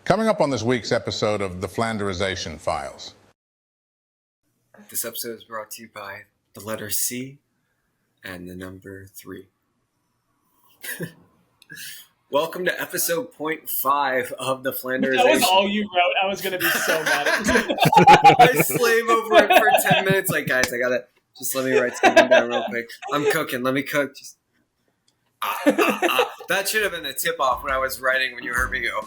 Coming up on this week's episode of the Flanderization Files. This episode is brought to you by the letter C and the number 3. Welcome to episode 0.5 of the Flanderization. That was all you wrote. I was going to be so mad at you. I slave over it for 10 minutes. Like, guys, I got to just let me write something down real quick. I'm cooking. Let me cook. Just That should have been the tip-off when I was writing, when you heard me go,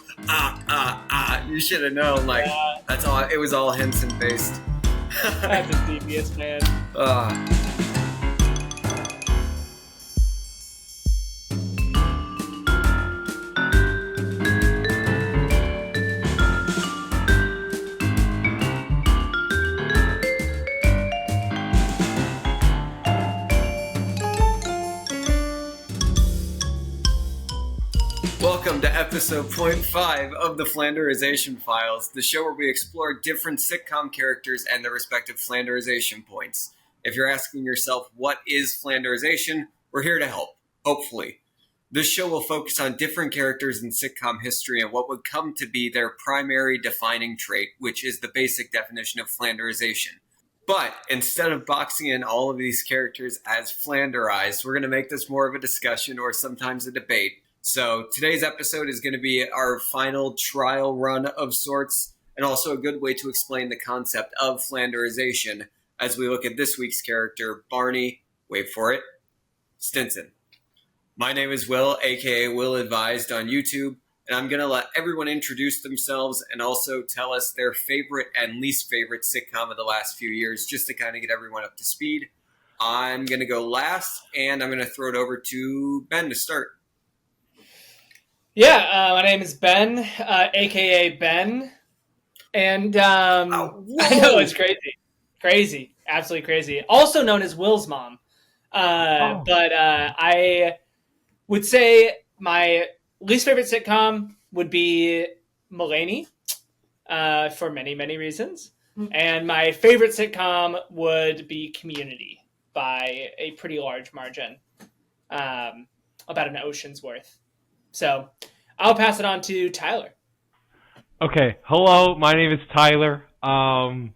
You should have known. Like, that's all. It was all Henson-based. That's a devious, man. Welcome to episode 0.5 of the Flanderization Files, the show where we explore different sitcom characters and their respective Flanderization points. If you're asking yourself, what is Flanderization? We're here to help, hopefully. This show will focus on different characters in sitcom history and what would come to be their primary defining trait, which is the basic definition of Flanderization. But instead of boxing in all of these characters as Flanderized, we're going to make this more of a discussion or sometimes a debate. So today's episode is going to be our final trial run of sorts, and also a good way to explain the concept of Flanderization as we look at this week's character, Barney, wait for it, Stinson. My name is Will, aka Will Advised on YouTube, and I'm going to let everyone introduce themselves and also tell us their favorite and least favorite sitcom of the last few years, just to kind of get everyone up to speed. I'm going to go last, and I'm going to throw it over to Ben to start. Yeah, my name is Ben, a.k.a. Ben, and I know it's crazy, absolutely crazy. Also known as Will's mom, but I would say my least favorite sitcom would be Mulaney, for many, many reasons, and my favorite sitcom would be Community by a pretty large margin, about an ocean's worth. So I'll pass it on to Tyler. Okay. Hello, my name is Tyler. I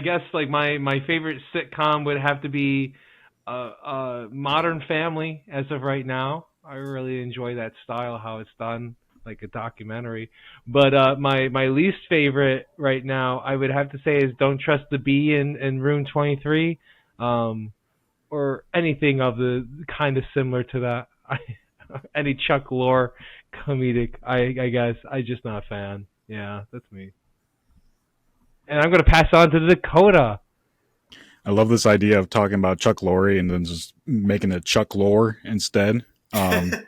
guess like my favorite sitcom would have to be Modern Family as of right now. I really enjoy that style, how it's done, like a documentary. But my least favorite right now, I would have to say, is Don't Trust the Bee in Room 23, or anything of the kind of similar to that. Any Chuck Lorre comedic, I guess. I'm just not a fan. Yeah, that's me. And I'm going to pass on to Dakotah. I love this idea of talking about Chuck Lorre and then just making it Chuck Lorre instead. I'll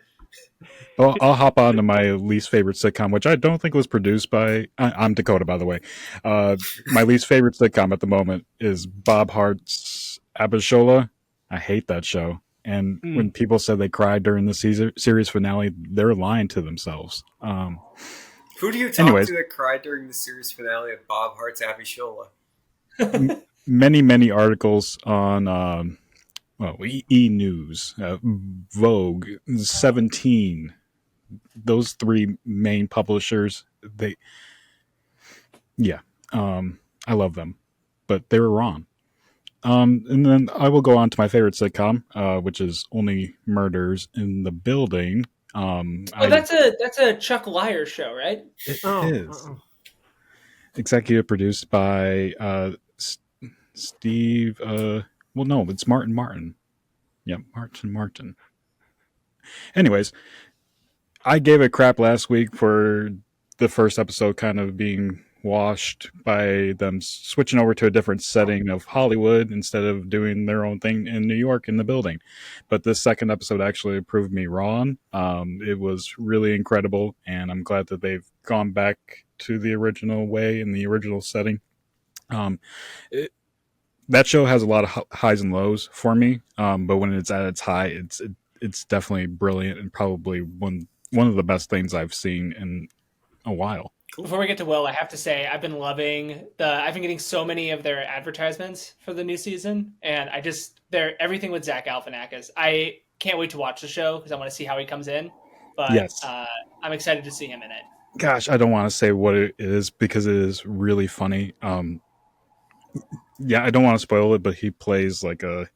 hop on to my least favorite sitcom, which I don't think was produced by... I'm Dakotah, by the way. My least favorite sitcom at the moment is Bob Hart's Abishola. I hate that show. And when people said they cried during the series finale, they're lying to themselves. Who do you talk to that cried during the series finale of Bob Hart's Abishola? Many articles on E! News, Vogue, 17. Those three main publishers. I love them, but they were wrong. And then I will go on to my favorite sitcom, which is Only Murders in the Building. That's a Chuck Lorre show, right? It is. Executive produced by Steve. It's Martin. Yeah, Martin. Anyways, I gave it crap last week for the first episode kind of being washed by them switching over to a different setting of Hollywood instead of doing their own thing in New York in the building. But this second episode actually proved me wrong. It was really incredible, and I'm glad that they've gone back to the original way in the original setting. That show has a lot of highs and lows for me, but when it's at its high, it's definitely brilliant and probably one of the best things I've seen in a while. Before we get to Will, I have to say I've been getting so many of their advertisements for the new season, and everything with Zach Galifianakis. I can't wait to watch the show because I want to see how he comes in. But yes. I'm excited to see him in it. Gosh, I don't want to say what it is because it is really funny. Yeah, I don't want to spoil it, but he plays like a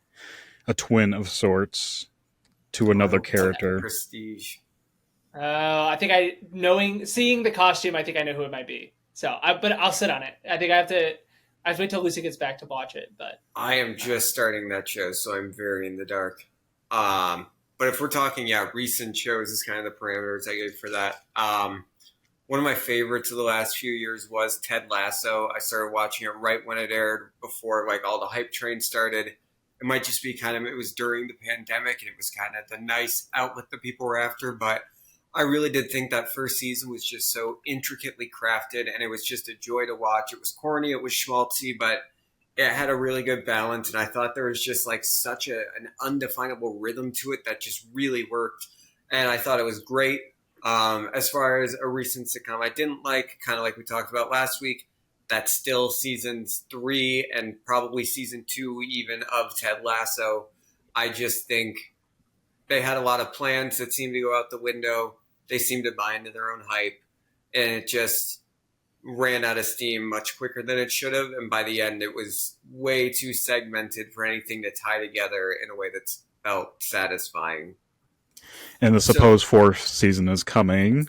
twin of sorts to Oh, I another hope it's like the character. Prestige. I think seeing the costume, I think I know who it might be. But I'll sit on it. I think I have to wait till Lucy gets back to watch it. But I am just starting that show, so I'm very in the dark. But if we're talking, yeah, recent shows is kind of the parameters I gave for that. One of my favorites of the last few years was Ted Lasso. I started watching it right when it aired, before like all the hype train started. It might just be it was during the pandemic, and it was kind of the nice outlet that people were after. But I really did think that first season was just so intricately crafted, and it was just a joy to watch. It was corny, it was schmaltzy, but it had a really good balance, and I thought there was just like such an undefinable rhythm to it that just really worked, and I thought it was great. As far as a recent sitcom I didn't like, kind of like we talked about last week, that's still seasons 3 and probably season 2 even of Ted Lasso. I just think they had a lot of plans that seemed to go out the window. They seemed to buy into their own hype, and it just ran out of steam much quicker than it should have. And by the end, it was way too segmented for anything to tie together in a way that felt satisfying. And the So, supposed fourth season is coming.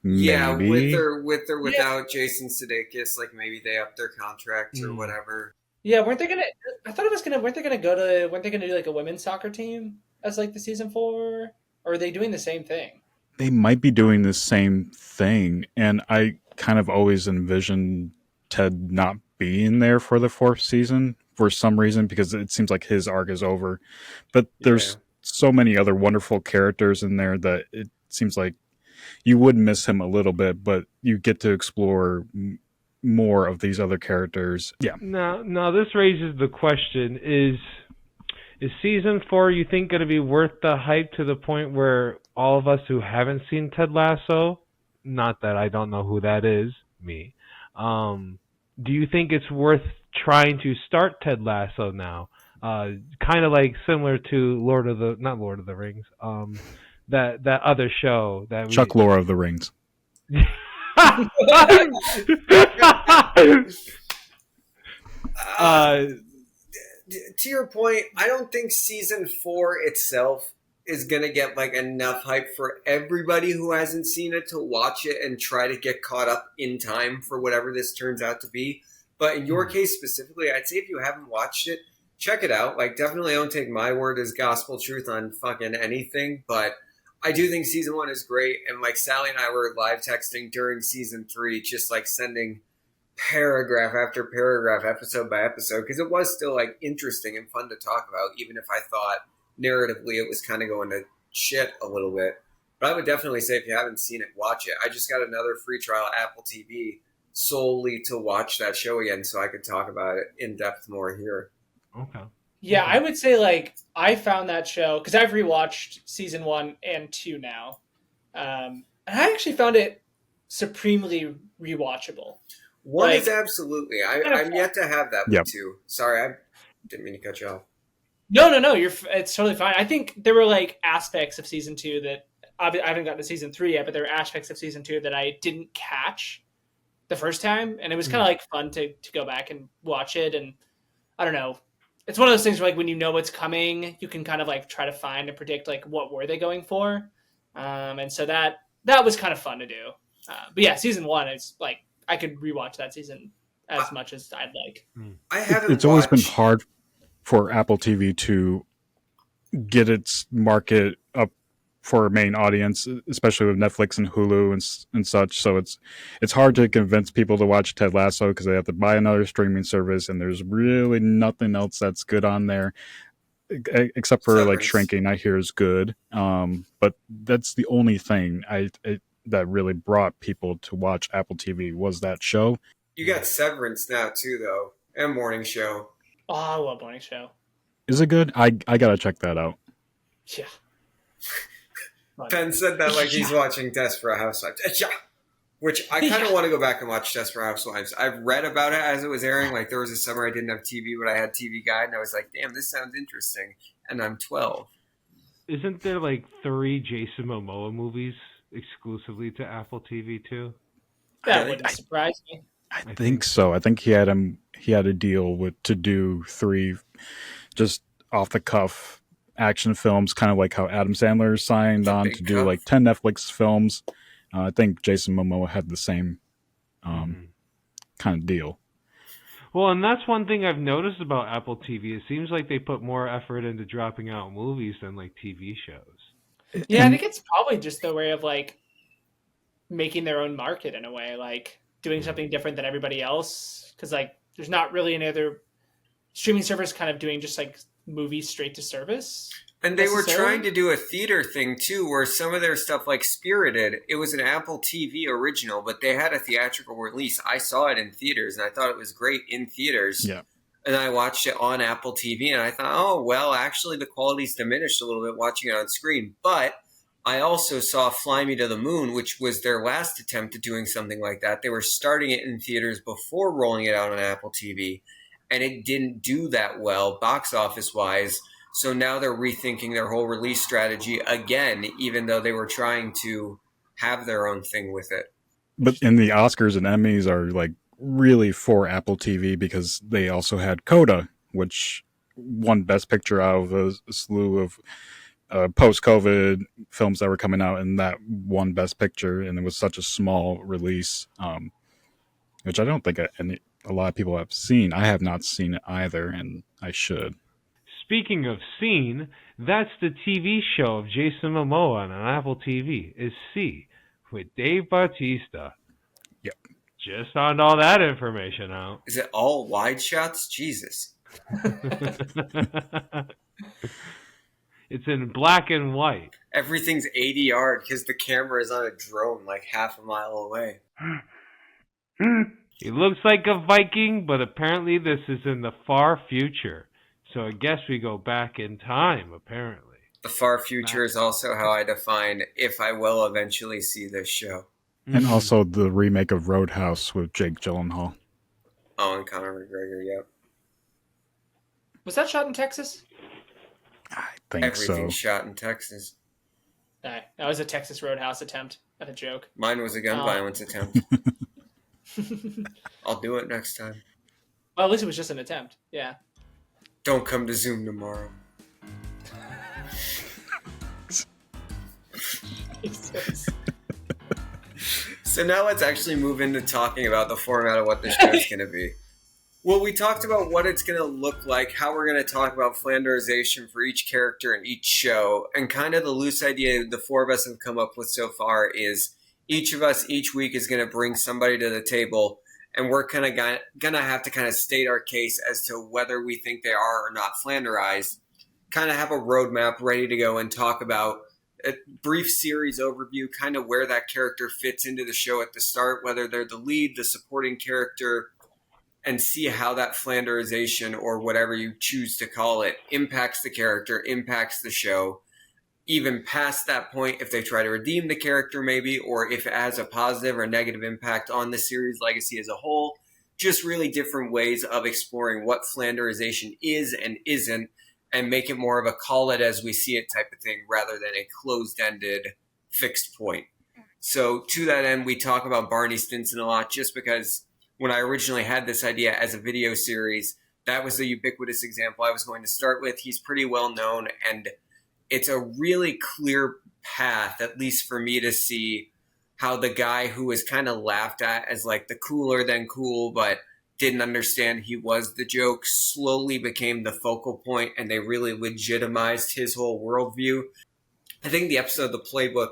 yeah, Maybe. with or without Jason Sudeikis, like maybe they upped their contract or whatever. yeah, weren't they gonna? I thought it was gonna. Weren't they gonna go to? Weren't they gonna do like a women's soccer team as like the season 4? Or are they doing the same thing? They might be doing the same thing. And I kind of always envisioned Ted not being there for the fourth season for some reason because it seems like his arc is over. But Yeah. there's so many other wonderful characters in there that it seems like you would miss him a little bit, but you get to explore more of these other characters. Yeah. Now this raises the question: is season 4, you think, going to be worth the hype to the point where all of us who haven't seen Ted Lasso, not that I don't know who that is, me, do you think it's worth trying to start Ted Lasso now? Kind of like similar to not Lord of the Rings, that other show that Chuck Lorre of the Rings. uh, To your point, I don't think season 4 itself is going to get like enough hype for everybody who hasn't seen it to watch it and try to get caught up in time for whatever this turns out to be. But in your case specifically, I'd say if you haven't watched it, check it out. Like, definitely don't take my word as gospel truth on fucking anything. But I do think season 1 is great. And like Sally and I were live texting during season 3, just like sending paragraph after paragraph, episode by episode, because it was still like interesting and fun to talk about, even if I thought narratively it was kind of going to shit a little bit. But I would definitely say if you haven't seen it, watch it. I just got another free trial Apple TV solely to watch that show again so I could talk about it in depth more here. okay. Yeah, I would say like I found that show because I've rewatched season 1 and 2 now, and I actually found it supremely rewatchable. One Like, is absolutely. I'm yet to have that Yep. one too. Sorry, I didn't mean to cut you off. no, it's totally fine. I think there were like aspects of season 2 that I haven't gotten to season 3 yet, but there were aspects of season 2 that I didn't catch the first time, and it was kind of like fun to go back and watch it. And I don't know, it's one of those things where like when you know what's coming, you can kind of like try to find and predict like what were they going for, and so that was kind of fun to do. But yeah, season 1 is like I could rewatch that season as much as I'd like. I haven't. It's always been hard for Apple TV to get its market up for a main audience, especially with Netflix and Hulu and such. So it's hard to convince people to watch Ted Lasso because they have to buy another streaming service, and there's really nothing else that's good on there except for like Shrinking. I hear is good, but that's the only thing that really brought people to watch Apple TV was that show. You got Severance now too, though, and Morning Show. Oh, I love Morning Show. Is it good? I gotta check that out. Yeah. Ben said that like he's watching Desperate Housewives. Yeah. Which I kind of want to go back and watch Desperate Housewives. I've read about it as it was airing. Like there was a summer I didn't have TV, but I had TV Guide, and I was like, "Damn, this sounds interesting." And I'm 12. Isn't there like 3 Jason Momoa movies exclusively to Apple TV too? That Really? wouldn't surprise me. I think so. I think he had a deal to do 3 just off the cuff action films, kind of like how Adam Sandler signed It's a on to big do cuff. like 10 Netflix films. I think Jason Momoa had the same Mm-hmm. kind of deal. Well, and that's one thing I've noticed about Apple TV. It seems like they put more effort into dropping out movies than like TV shows. Yeah, I And think it's probably just the way of like making their own market in a way, like doing something different than everybody else. Because like, there's not really any other streaming service kind of doing just like movies straight to service. And they were trying to do a theater thing too, where some of their stuff, like Spirited, it was an Apple TV original, but they had a theatrical release. I saw it in theaters, and I thought it was great in theaters. yeah, And I watched it on Apple TV, and I thought, oh, well, actually, the quality's diminished a little bit watching it on screen. But I also saw Fly Me to the Moon, which was their last attempt at doing something like that. They were starting it in theaters before rolling it out on Apple TV, and it didn't do that well box office wise. So now they're rethinking their whole release strategy again, even though they were trying to have their own thing with it. but in the Oscars and Emmys are like really for Apple TV because they also had Coda, which won Best Picture out of a slew of post-COVID films that were coming out, and that won Best Picture, and it was such a small release, which I don't think a lot of people have seen. I have not seen it either, and I should. Speaking of scene, that's the TV show of Jason Momoa on Apple TV, is C, with Dave Bautista. Yep. Just found all that information out. Is it all wide shots? Jesus. It's in black and white. Everything's ADR because the camera is on a drone like half a mile away. He looks like a Viking, but apparently this is in the far future. So I guess we go back in time, apparently. The far future is also how I define if I will eventually see this show. And also the remake of Roadhouse with Jake Gyllenhaal. Oh, and Conor McGregor, yep. Was that shot in Texas? I think Everything's so. shot in Texas. That was a Texas Roadhouse attempt at a joke. Mine was a gun violence attempt. I'll do it next time. Well, at least it was just an attempt. Yeah. Don't come to Zoom tomorrow. Jesus. So now let's actually move into talking about the format of what the show is going to be. Well, we talked about what it's going to look like, how we're going to talk about Flanderization for each character in each show, and kind of the loose idea the four of us have come up with so far is each of us each week is going to bring somebody to the table, and we're kind of going to have to kind of state our case as to whether we think they are or not Flanderized, kind of have a roadmap ready to go and talk about a brief series overview, kind of where that character fits into the show at the start, whether they're the lead, the supporting character, and see how that Flanderization, or whatever you choose to call it, impacts the character, impacts the show. Even past that point, if they try to redeem the character maybe, or if it has a positive or negative impact on the series legacy as a whole. Just really different ways of exploring what Flanderization is and isn't, and make it more of a call it as we see it type of thing rather than a closed-ended fixed point. So to that end, we talk about Barney Stinson a lot just because when I originally had this idea as a video series, that was the ubiquitous example I was going to start with. He's pretty well known, and it's a really clear path, at least for me, to see how the guy who was kind of laughed at as like the cooler than cool, but didn't understand he was the joke, slowly became the focal point, and they really legitimized his whole worldview. I think the episode of The Playbook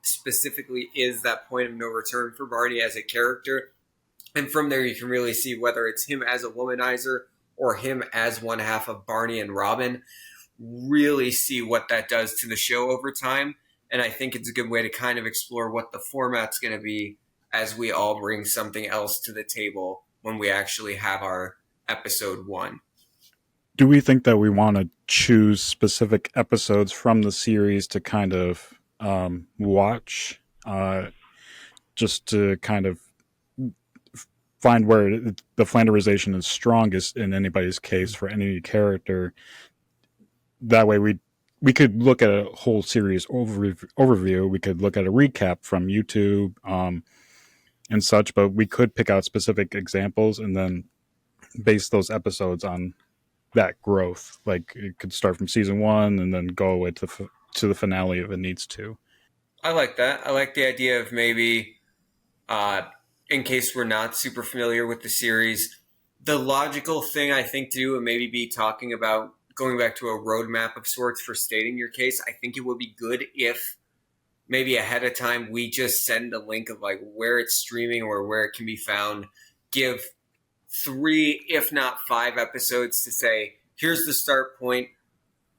specifically is that point of no return for Barney as a character. And from there, you can really see whether it's him as a womanizer or him as one half of Barney and Robin, really see what that does to the show over time. And I think it's a good way to kind of explore what the format's going to be as we all bring something else to the table when we actually have our episode 1. Do we think that we want to choose specific episodes from the series to kind of watch, just to kind of find where the Flanderization is strongest in anybody's case for any character? That way we could look at a whole series overview. We could look at a recap from YouTube, and such, but we could pick out specific examples and then base those episodes on that growth. Like it could start from season 1 and then go away to the finale if it needs to. I like that. I like the idea of maybe, in case we're not super familiar with the series, the logical thing I think to do would maybe be talking about going back to a roadmap of sorts for stating your case. I think it would be good if maybe ahead of time we just send a link of like where it's streaming or where it can be found. Give 3, if not 5 episodes to say, here's the start point.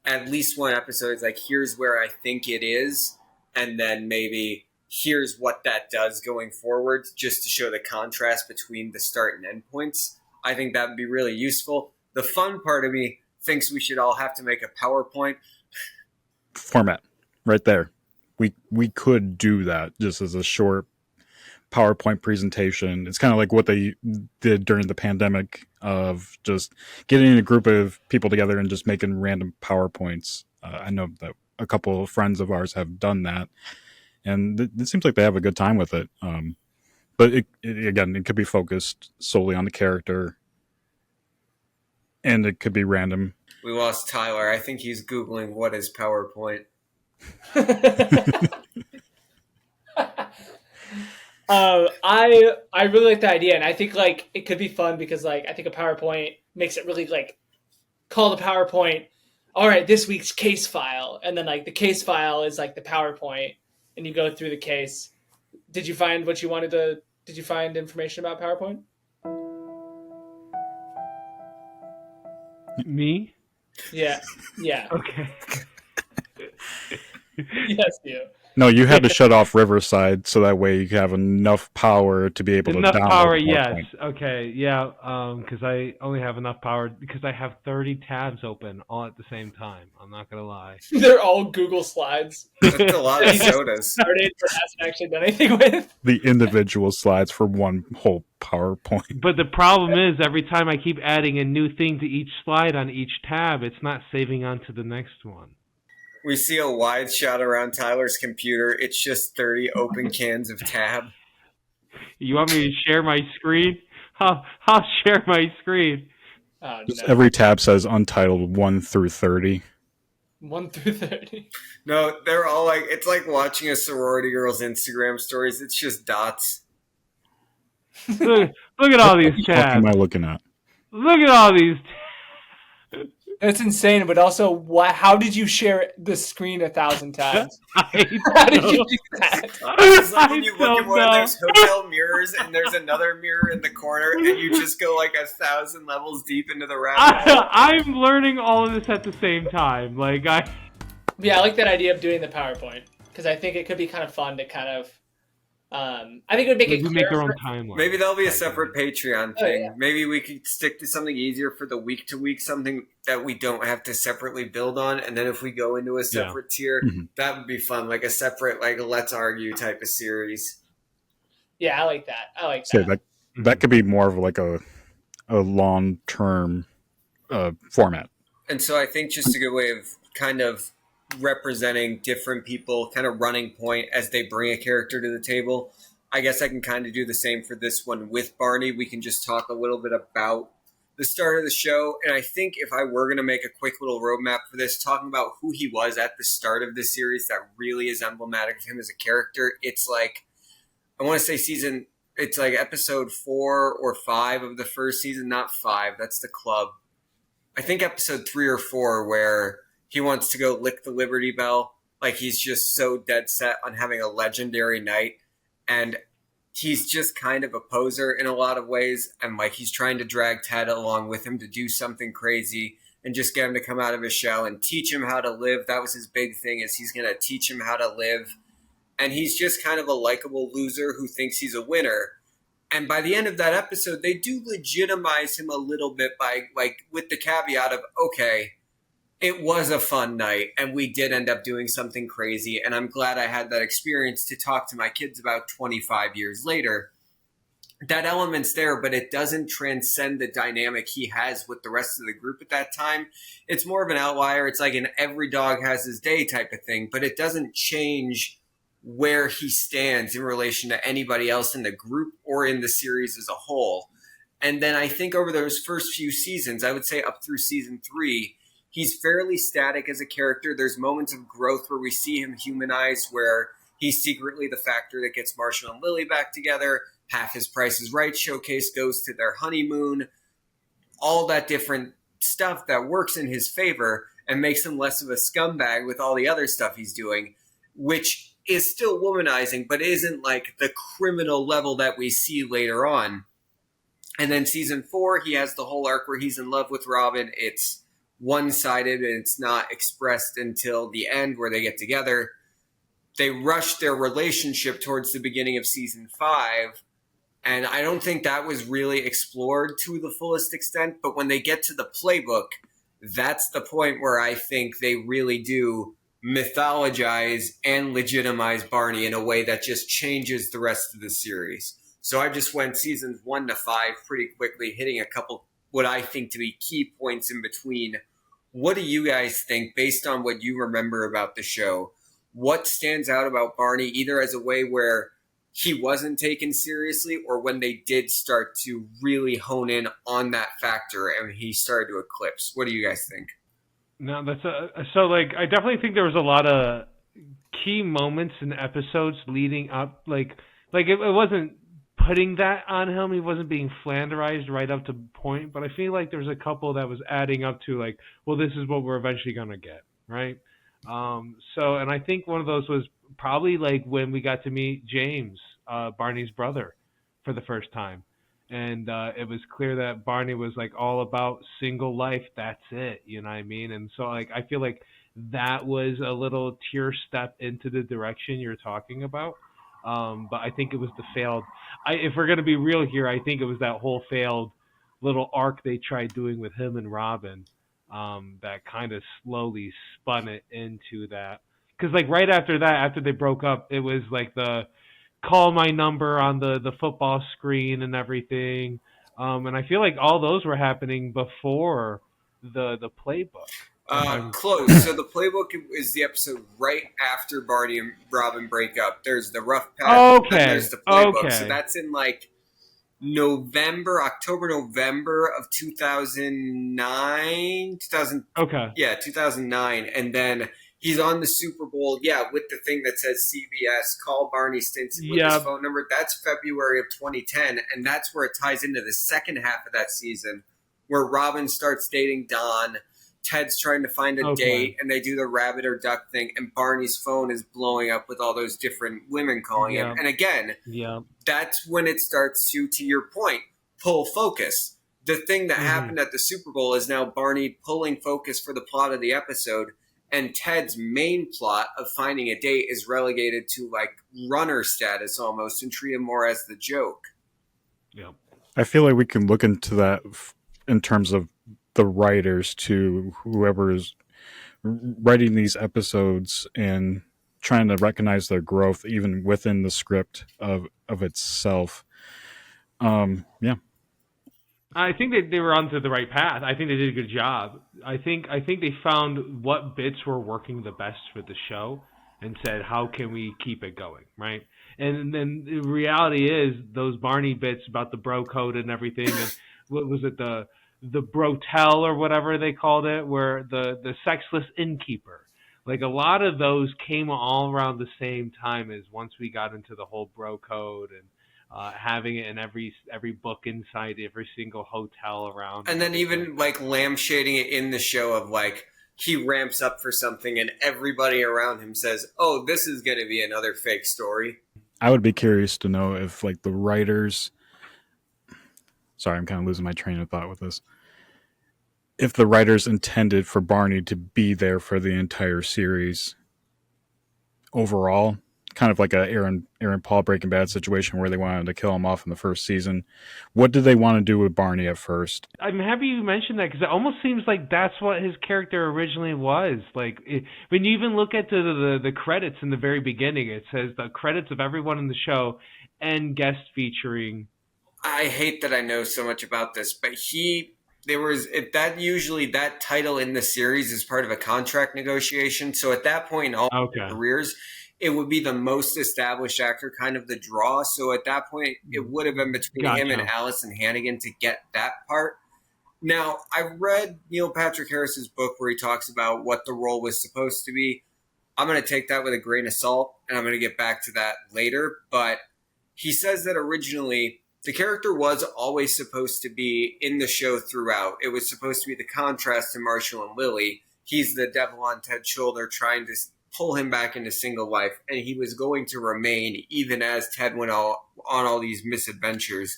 At least one episode is like, here's where I think it is. And then maybe here's what that does going forward, just to show the contrast between the start and end points. I think that would be really useful. The fun part of me thinks we should all have to make a PowerPoint format right there. We could do that just as a short PowerPoint presentation. It's kind of like what they did during the pandemic of just getting a group of people together and just making random PowerPoints. I know that a couple of friends of ours have done that, and it seems like they have a good time with it. But it could be focused solely on the character, and it could be random. We lost Tyler. I think he's Googling what is PowerPoint. I really like the idea, and I think like it could be fun because like I think a PowerPoint makes it really like call the PowerPoint. All right, this week's case file, and then like the case file is like the PowerPoint, and you go through the case. Did you find what you wanted to? Did you find information about PowerPoint? Me? Yeah. Okay. Yes, you. No, you had to shut off Riverside so that way you have enough power to be able to download. Enough power, yes. Okay, yeah, because I only have enough power because I have 30 tabs open all at the same time. I'm not going to lie. They're all Google Slides. That's a lot of sodas. Started but hasn't actually done anything with. The individual slides for one whole PowerPoint. But the problem is every time I keep adding a new thing to each slide on each tab, it's not saving onto the next one. We see a wide shot around Tyler's computer. It's just 30 open cans of tab. You want me to share my screen? I'll share my screen. Oh, no. Every tab says Untitled 1 through 30. 1 through 30. No, they're all like, it's like watching a sorority girl's Instagram stories. It's just dots. Look at all these tabs. What am I looking at? Look at all these tabs. That's insane, but also, how did you share the screen 1,000 times? How did you do that? It's like when you look at one of those hotel mirrors and there's another mirror in the corner and you just go like 1,000 levels deep into the rabbit hole. I'm learning all of this at the same time. Yeah, I like that idea of doing the PowerPoint because I think it could be kind of fun to kind of I think it would make it clear. Make their own timeline. Maybe there'll be a separate Patreon thing. Yeah. Maybe we could stick to something easier for the week to week, something that we don't have to separately build on. And then if we go into a separate tier, that would be fun, like a separate, like a Let's Argue type of series. Yeah, I like that. So that could be more of like a long term format. And so I think just a good way of kind of representing different people, kind of running point as they bring a character to the table. I guess I can kind of do the same for this one with Barney. We can just talk a little bit about the start of the show. And I think if I were going to make a quick little roadmap for this, talking about who he was at the start of the series that really is emblematic of him as a character, it's like, I want to say it's like episode 4 or 5 of the first season, not 5, that's the club. I think episode 3 or 4 where he wants to go lick the Liberty Bell. Like he's just so dead set on having a legendary night. And he's just kind of a poser in a lot of ways. And like he's trying to drag Ted along with him to do something crazy and just get him to come out of his shell and teach him how to live. That was his big thing, is he's going to teach him how to live. And he's just kind of a likable loser who thinks he's a winner. And by the end of that episode, they do legitimize him a little bit by like with the caveat of, okay, it was a fun night, and we did end up doing something crazy, and I'm glad I had that experience to talk to my kids about 25 years later. That element's there, but it doesn't transcend the dynamic he has with the rest of the group at that time. It's more of an outlier. It's like an every dog has his day type of thing, but it doesn't change where he stands in relation to anybody else in the group or in the series as a whole. And then I think over those first few seasons, I would say up through season 3, he's fairly static as a character. There's moments of growth where we see him humanized, where he's secretly the factor that gets Marshall and Lily back together. Half his Price is Right showcase goes to their honeymoon. All that different stuff that works in his favor and makes him less of a scumbag with all the other stuff he's doing, which is still womanizing, but isn't like the criminal level that we see later on. And then season 4, he has the whole arc where he's in love with Robin. It's one-sided and it's not expressed until the end where they get together. They rush their relationship towards the beginning of season 5. And I don't think that was really explored to the fullest extent. But when they get to the playbook, that's the point where I think they really do mythologize and legitimize Barney in a way that just changes the rest of the series. So I just went seasons 1 to 5 pretty quickly, hitting a couple what I think to be key points in between. What do you guys think, based on what you remember about the show? What stands out about Barney, either as a way where he wasn't taken seriously or when they did start to really hone in on that factor and he started to eclipse? What do you guys think? No, so like I definitely think there was a lot of key moments in episodes leading up, like it wasn't putting that on him. He wasn't being Flanderized right up to the point, but I feel like there was a couple that was adding up to like, well, this is what we're eventually gonna get, right? And I think one of those was probably like when we got to meet James, Barney's brother, for the first time. And it was clear that Barney was like all about single life. That's it. You know what I mean? And so like, I feel like that was a little tier step into the direction you're talking about. But I think it was the failed, if we're going to be real here, I think it was that whole failed little arc they tried doing with him and Robin, that kind of slowly spun it into that. Because like right after that, after they broke up, it was like the call my number on the football screen and everything. And I feel like all those were happening before the playbook. Close. So the playbook is the episode right after Barney and Robin break up. There's the rough patch, and then there's the playbook. Okay. So that's in like October, November of 2009. Okay. Yeah, 2009. And then he's on the Super Bowl, with the thing that says CBS, call Barney Stinson with his phone number. That's February of 2010, and that's where it ties into the second half of that season, where Robin starts dating Dawn, Ted's trying to find a date, and they do the rabbit or duck thing, and Barney's phone is blowing up with all those different women calling him. And again, that's when it starts to your point, pull focus. The thing that happened at the Super Bowl is now Barney pulling focus for the plot of the episode, and Ted's main plot of finding a date is relegated to like runner status almost and treated more as the joke. Yeah, I feel like we can look into that in terms of the writers, to whoever is writing these episodes and trying to recognize their growth even within the script of itself. I think they were onto the right path. I think they did a good job. I think they found what bits were working the best for the show and said, how can we keep it going, right? And then the reality is those Barney bits about the bro code and everything, and what was it, the brotel or whatever they called it, where the sexless innkeeper. Like a lot of those came all around the same time as once we got into the whole bro code and having it in every book inside every single hotel around. And then even like lampshading it in the show of like he ramps up for something and everybody around him says, oh, this is going to be another fake story. I would be curious to know if like the writers... Sorry, I'm kind of losing my train of thought with this. If the writers intended for Barney to be there for the entire series overall, kind of like a Aaron Paul Breaking Bad situation where they wanted to kill him off in the first season. What did they want to do with Barney at first? I'm happy you mentioned that because it almost seems like that's what his character originally was. Like when you even look at the credits in the very beginning, it says the credits of everyone in the show and guest featuring. I hate that I know so much about this, but that title in the series is part of a contract negotiation. So at that point in all their careers, it would be the most established actor, kind of the draw. So at that point, it would have been between him and Allison Hannigan to get that part. Now, I read Neil Patrick Harris's book where he talks about what the role was supposed to be. I'm going to take that with a grain of salt, and I'm going to get back to that later. But he says that originally the character was always supposed to be in the show throughout. It was supposed to be the contrast to Marshall and Lily. He's the devil on Ted's shoulder trying to pull him back into single life, and he was going to remain even as Ted went on all these misadventures.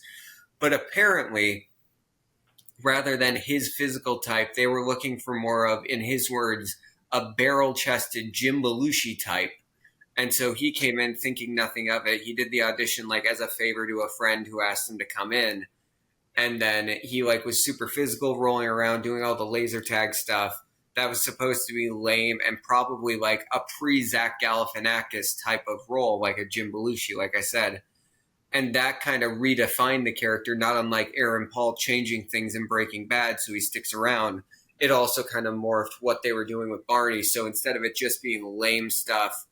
But apparently, rather than his physical type, they were looking for more of, in his words, a barrel-chested Jim Belushi type. And so he came in thinking nothing of it. He did the audition like as a favor to a friend who asked him to come in. And then he like was super physical, rolling around, doing all the laser tag stuff. That was supposed to be lame and probably like a pre-Zach Galifianakis type of role, like a Jim Belushi, like I said. And that kind of redefined the character, not unlike Aaron Paul changing things in Breaking Bad so he sticks around. It also kind of morphed what they were doing with Barney. So instead of it just being lame stuff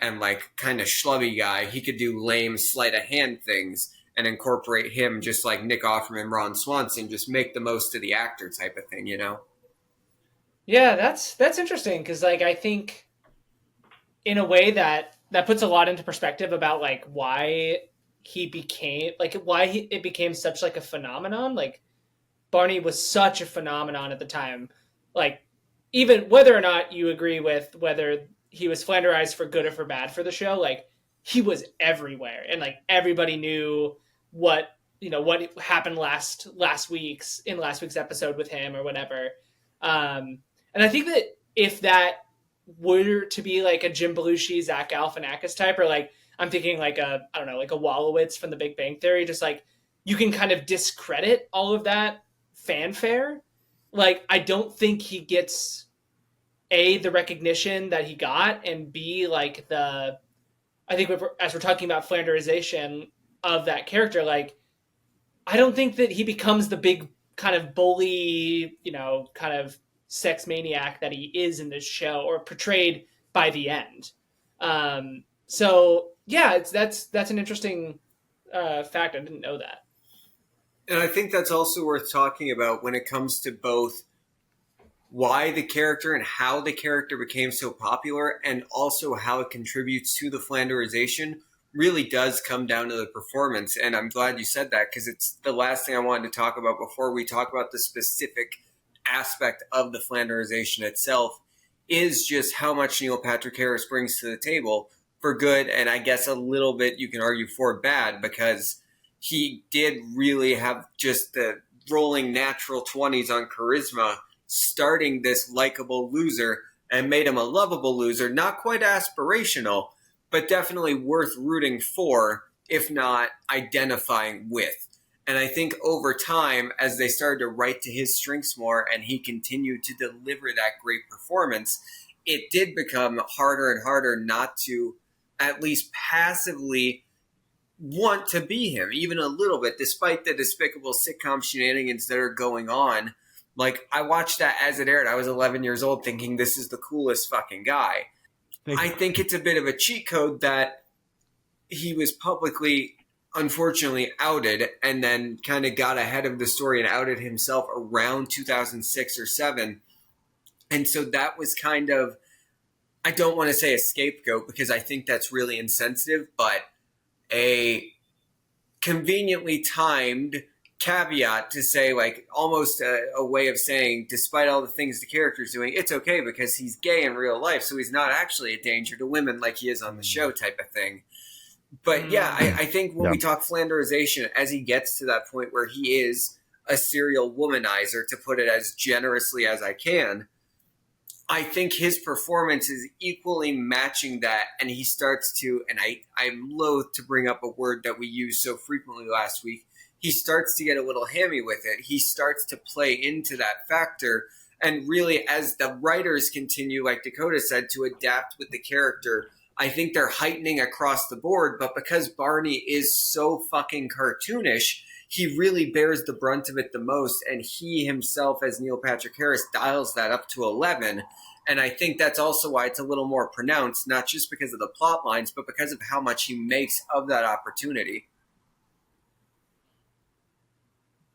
and like kind of schlubby guy, he could do lame sleight of hand things and incorporate him just like Nick Offerman, Ron Swanson, just make the most of the actor type of thing, you know? Yeah, that's interesting because like I think in a way that puts a lot into perspective about like why he became like it became such like a phenomenon. Like Barney was such a phenomenon at the time. Like even whether or not you agree with whether he was flanderized for good or for bad for the show, like he was everywhere and like everybody knew what happened last week's episode with him or whatever. And I think that if that were to be like a Jim Belushi, Zach Galifianakis type, or like I'm thinking like a Wolowitz from The Big Bang Theory, just like you can kind of discredit all of that fanfare. Like I don't think he gets A, the recognition that he got, and B, like I think as we're talking about flanderization of that character, like I don't think that he becomes the big kind of bully, kind of sex maniac that he is in this show or portrayed by the end. So yeah, that's an interesting fact. I didn't know that. And I think that's also worth talking about when it comes to both why the character and how the character became so popular and also how it contributes to the flanderization really does come down to the performance. And I'm glad you said that because it's the last thing I wanted to talk about before we talk about the specific aspect of the flanderization itself is just how much Neil Patrick Harris brings to the table for good, and I guess a little bit you can argue for bad, because he did really have just the rolling natural 20s on charisma, starting this likable loser and made him a lovable loser, not quite aspirational, but definitely worth rooting for, if not identifying with. And I think over time, as they started to write to his strengths more and he continued to deliver that great performance, it did become harder and harder not to at least passively want to be him, even a little bit, despite the despicable sitcom shenanigans that are going on. Like, I watched that as it aired. I was 11 years old thinking this is the coolest fucking guy. I think it's a bit of a cheat code that he was publicly, unfortunately, outed and then kind of got ahead of the story and outed himself around 2006 or 7. And so that was kind of, I don't want to say a scapegoat because I think that's really insensitive, but a conveniently timed caveat to say, like, almost a way of saying, despite all the things the character's doing, it's okay because he's gay in real life, so he's not actually a danger to women like he is on the show type of thing. But yeah, I think when we talk flanderization, as he gets to that point where he is a serial womanizer, to put it as generously as I can, I think his performance is equally matching that, and he starts to, and I'm loath to bring up a word that we used so frequently last week, he starts to get a little hammy with it. He starts to play into that factor, and really, as the writers continue, like Dakotah said, to adapt with the character, I think they're heightening across the board, but because Barney is so fucking cartoonish, he really bears the brunt of it the most, and he himself, as Neil Patrick Harris, dials that up to 11. And I think that's also why it's a little more pronounced, not just because of the plot lines, but because of how much he makes of that opportunity.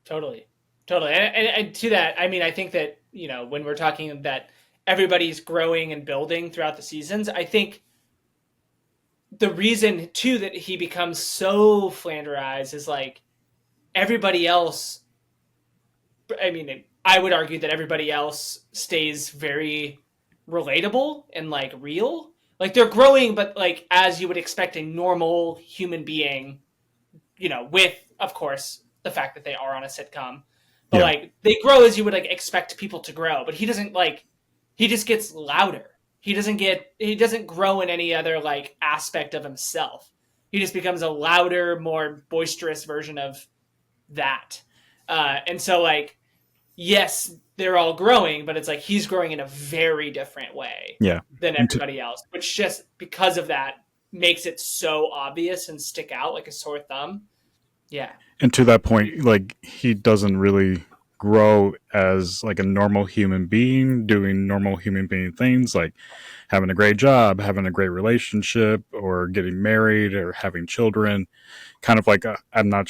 Totally. Totally. And to that, I mean, I think that, when we're talking that everybody's growing and building throughout the seasons, I think the reason too that he becomes so Flanderized is like everybody else. I mean, I would argue that everybody else stays very relatable and like real. Like they're growing, but like as you would expect a normal human being, with of course the fact that they are on a sitcom, but like they grow as you would like expect people to grow. But he doesn't like. He just gets louder. He doesn't grow in any other like aspect of himself. He just becomes a louder, more boisterous version of that. And so like yes, they're all growing, but it's like he's growing in a very different way Yeah. than everybody else, which just because of that makes it so obvious and stick out like a sore thumb. Yeah. And to that point, like he doesn't really grow as like a normal human being doing normal human being things like having a great job, having a great relationship, or getting married or having children. Kind of like I'm not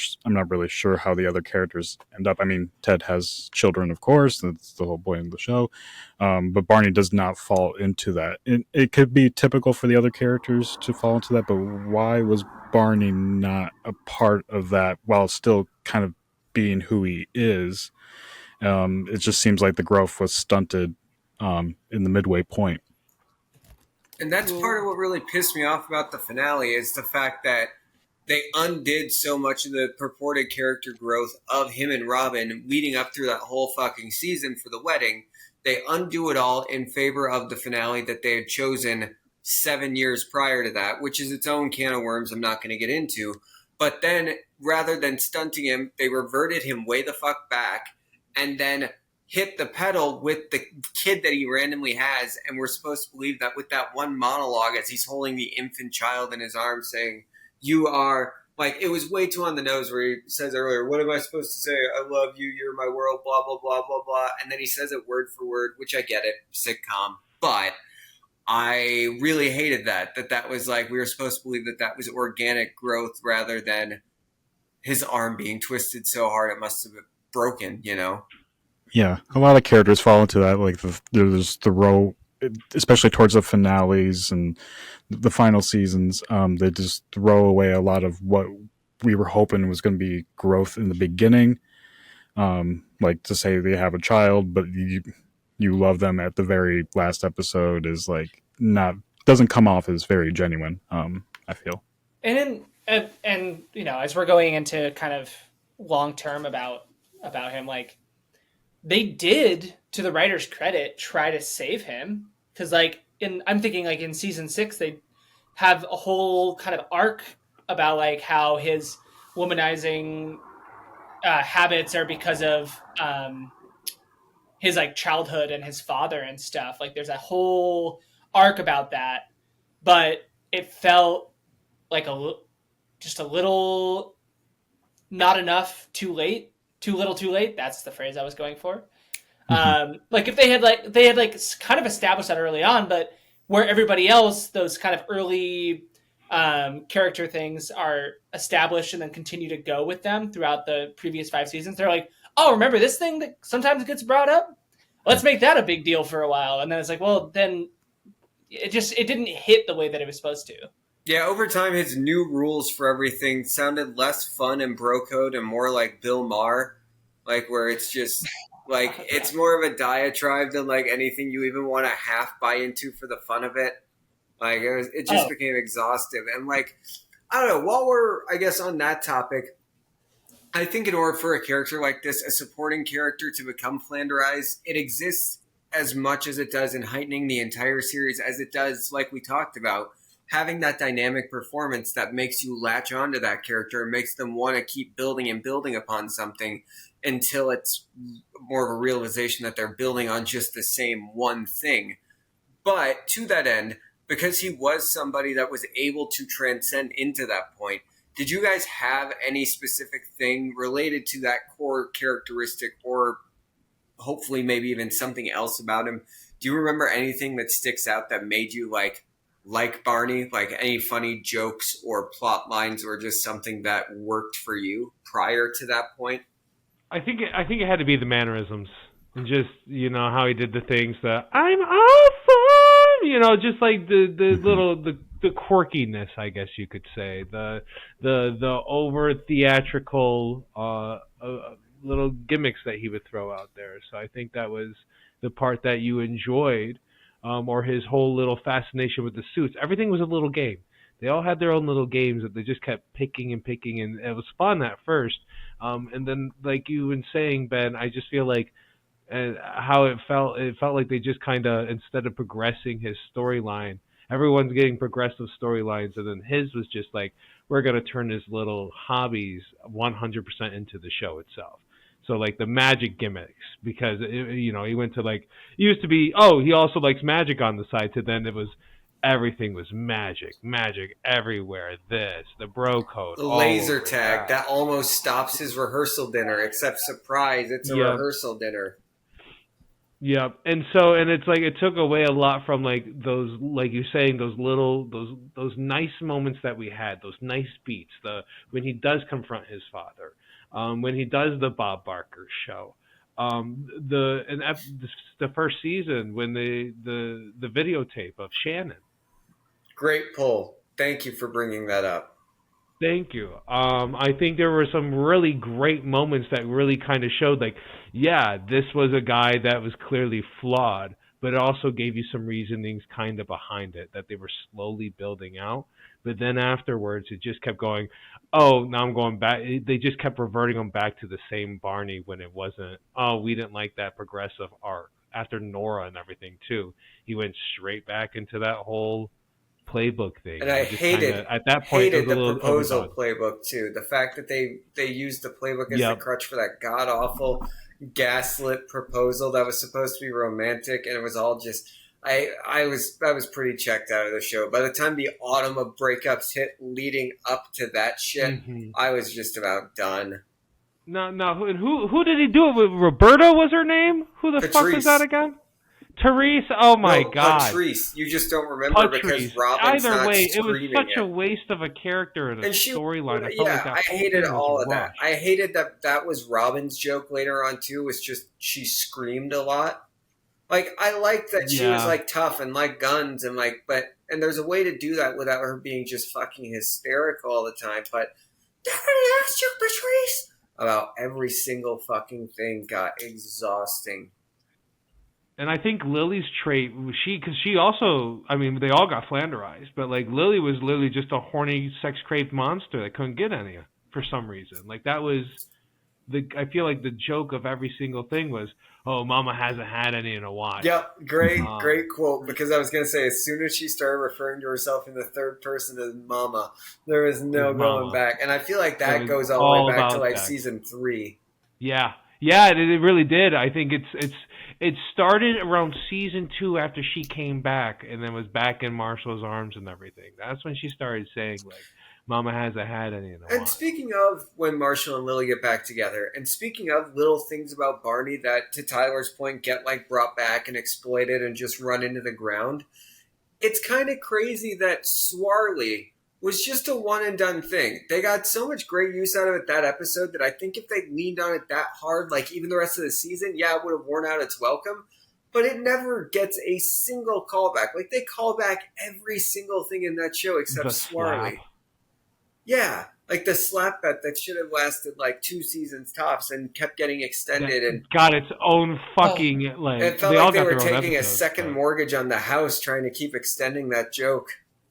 really sure how the other characters end up. I mean, Ted has children, of course. That's the whole point of the show. But Barney does not fall into that. It could be typical for the other characters to fall into that, but why was Barney not a part of that while still kind of being who he is? It just seems like the growth was stunted in the midway point. And that's part of what really pissed me off about the finale is the fact that they undid so much of the purported character growth of him and Robin leading up through that whole fucking season for the wedding. They undo it all in favor of the finale that they had chosen 7 years prior to that, which is its own can of worms I'm not going to get into. But then, rather than stunting him, they reverted him way the fuck back and then hit the pedal with the kid that he randomly has. And we're supposed to believe that with that one monologue as he's holding the infant child in his arms saying, you are, like, it was way too on the nose where he says earlier, what am I supposed to say? I love you, you're my world, blah, blah, blah, blah, blah. And then he says it word for word, which I get it, sitcom. But I really hated that was like, we were supposed to believe that was organic growth rather than his arm being twisted so hard it must have been broken, Yeah, a lot of characters fall into that. Like there's the row, especially towards the finales and the final seasons. They just throw away a lot of what we were hoping was going to be growth in the beginning. Like to say they have a child, but you love them at the very last episode is like doesn't come off as very genuine. I feel. And as we're going into kind of long term about him, like they did, to the writer's credit, try to save him because like I'm thinking like in season 6 they have a whole kind of arc about like how his womanizing habits are because of his like childhood and his father and stuff. Like there's a whole arc about that, but it felt like just a little not enough too late. Too little too late. That's the phrase I was going for. Like if they had kind of established that early on, but where everybody else, those kind of early character things are established and then continue to go with them throughout the previous 5 seasons. They're like, oh, remember this thing that sometimes gets brought up? Let's make that a big deal for a while. And then it's like, well, then it didn't hit the way that it was supposed to. Yeah, over time, his new rules for everything sounded less fun and bro code and more like Bill Maher, like where it's just like it's more of a diatribe than like anything you even want to half buy into for the fun of it. Like it just became exhaustive. And like I don't know. While we're I guess on that topic, I think in order for a character like this, a supporting character to become Flanderized, it exists as much as it does in heightening the entire series as it does, like we talked about. Having that dynamic performance that makes you latch onto that character and makes them want to keep building and building upon something until it's more of a realization that they're building on just the same one thing. But to that end, because he was somebody that was able to transcend into that point, did you guys have any specific thing related to that core characteristic or hopefully maybe even something else about him Do you remember anything that sticks out that made you like Barney? Like any funny jokes or plot lines, or just something that worked for you prior to that point? I think it had to be the mannerisms and just how he did the things that I'm awesome. Just like the little the quirkiness, I guess you could say, the over theatrical little gimmicks that he would throw out there. So I think that was the part that you enjoyed, or his whole little fascination with the suits. Everything was a little game. They all had their own little games that they just kept picking and picking, and it was fun at first. And then, like you were saying, Ben, I just feel like how it felt like they just kind of, instead of progressing his storyline, everyone's getting progressive storylines, and then his was just like, we're going to turn his little hobbies 100% into the show itself. So like the magic gimmicks, because he went to like, it used to be, oh, he also likes magic on the side, to then it was everything was magic everywhere. The bro code, The all laser over tag that almost stops his rehearsal dinner, except surprise, it's a rehearsal dinner. Yep. And it's like it took away a lot from like those, like you're saying, those nice moments that we had, those nice beats, when he does confront his father, when he does the Bob Barker show, the first season when the videotape of Shannon. Great pull. Thank you for bringing that up. Thank you. I think there were some really great moments that really kind of showed, like, yeah, this was a guy that was clearly flawed, but it also gave you some reasonings kind of behind it that they were slowly building out. But then afterwards, it just kept going, oh, now I'm going back. They just kept reverting them back to the same Barney when it wasn't, oh, we didn't like that progressive arc. After Nora and everything, too, he went straight back into that whole playbook thing. And I hated at that point the proposal playbook too. The fact that they used the playbook as the crutch for that god awful gaslit proposal that was supposed to be romantic, and it was all just I was pretty checked out of the show. By the time the autumn of breakups hit leading up to that shit, I was just about done. No, and who did he do it with? Roberta was her name? Who the fuck was that again? Therese, oh my god. Patrice, you just don't remember because Robin's Either not way, it was such it. a waste of a character and a storyline. I hated all of that. I hated that was Robin's joke later on too, was just she screamed a lot. Like, I liked that she was like tough and like guns and like, and there's a way to do that without her being just fucking hysterical all the time. But Daddy asked you, Patrice, about every single fucking thing got exhausting. And I think Lily's trait, because she also, I mean, they all got Flanderized, but like Lily was literally just a horny, sex-craved monster that couldn't get any for some reason. Like that was I feel like the joke of every single thing was, oh, Mama hasn't had any in a while. Yep, great quote, because I was going to say, as soon as she started referring to herself in the third person as Mama, there was no going back. And I feel like that goes all the way back to like season 3. Yeah, it really did. I think it started around season 2 after she came back and then was back in Marshall's arms and everything. That's when she started saying, like, Mama hasn't had any in a while. And speaking of when Marshall and Lily get back together, and speaking of little things about Barney that, to Tyler's point, get like brought back and exploited and just run into the ground, it's kind of crazy that Swarley was just a one and done thing. They got so much great use out of it that episode that I think if they leaned on it that hard, like even the rest of the season, yeah, it would have worn out its welcome. But it never gets a single callback. Like they call back every single thing in that show except Swarley. Yeah, like the slap bet that should have lasted like 2 seasons tops and kept getting extended and got its own fucking like. It felt like they were taking a second mortgage on the house trying to keep extending that joke.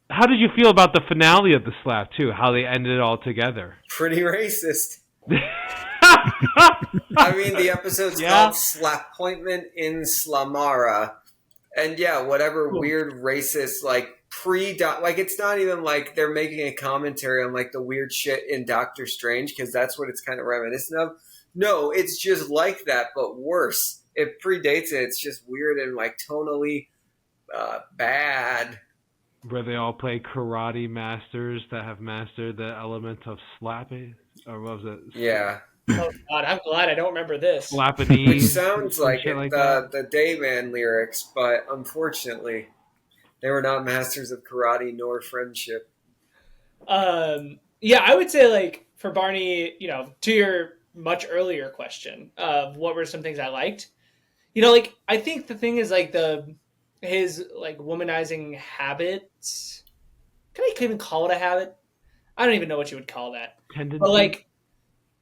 How did you feel about the finale of the slap too? How they ended it all together? Pretty racist. I mean, the episode's called Slappointment in Slamara, and yeah, whatever weird racist like like it's not even like they're making a commentary on like the weird shit in Doctor Strange, because that's what it's kind of reminiscent of. No, it's just like that but worse. It predates it. It's just weird and like tonally bad. Where they all play karate masters that have mastered the element of slapping, or what was it? Yeah, Oh God, I'm glad I don't remember this. Flapanese, Which sounds some like shit it, like that. the Dayman lyrics, but unfortunately, they were not masters of karate nor friendship. Yeah, I would say like for Barney, to your much earlier question of what were some things I liked. Like I think the thing is like his like womanizing habits. Can I even call it a habit? I don't even know what you would call that. But Tendency. like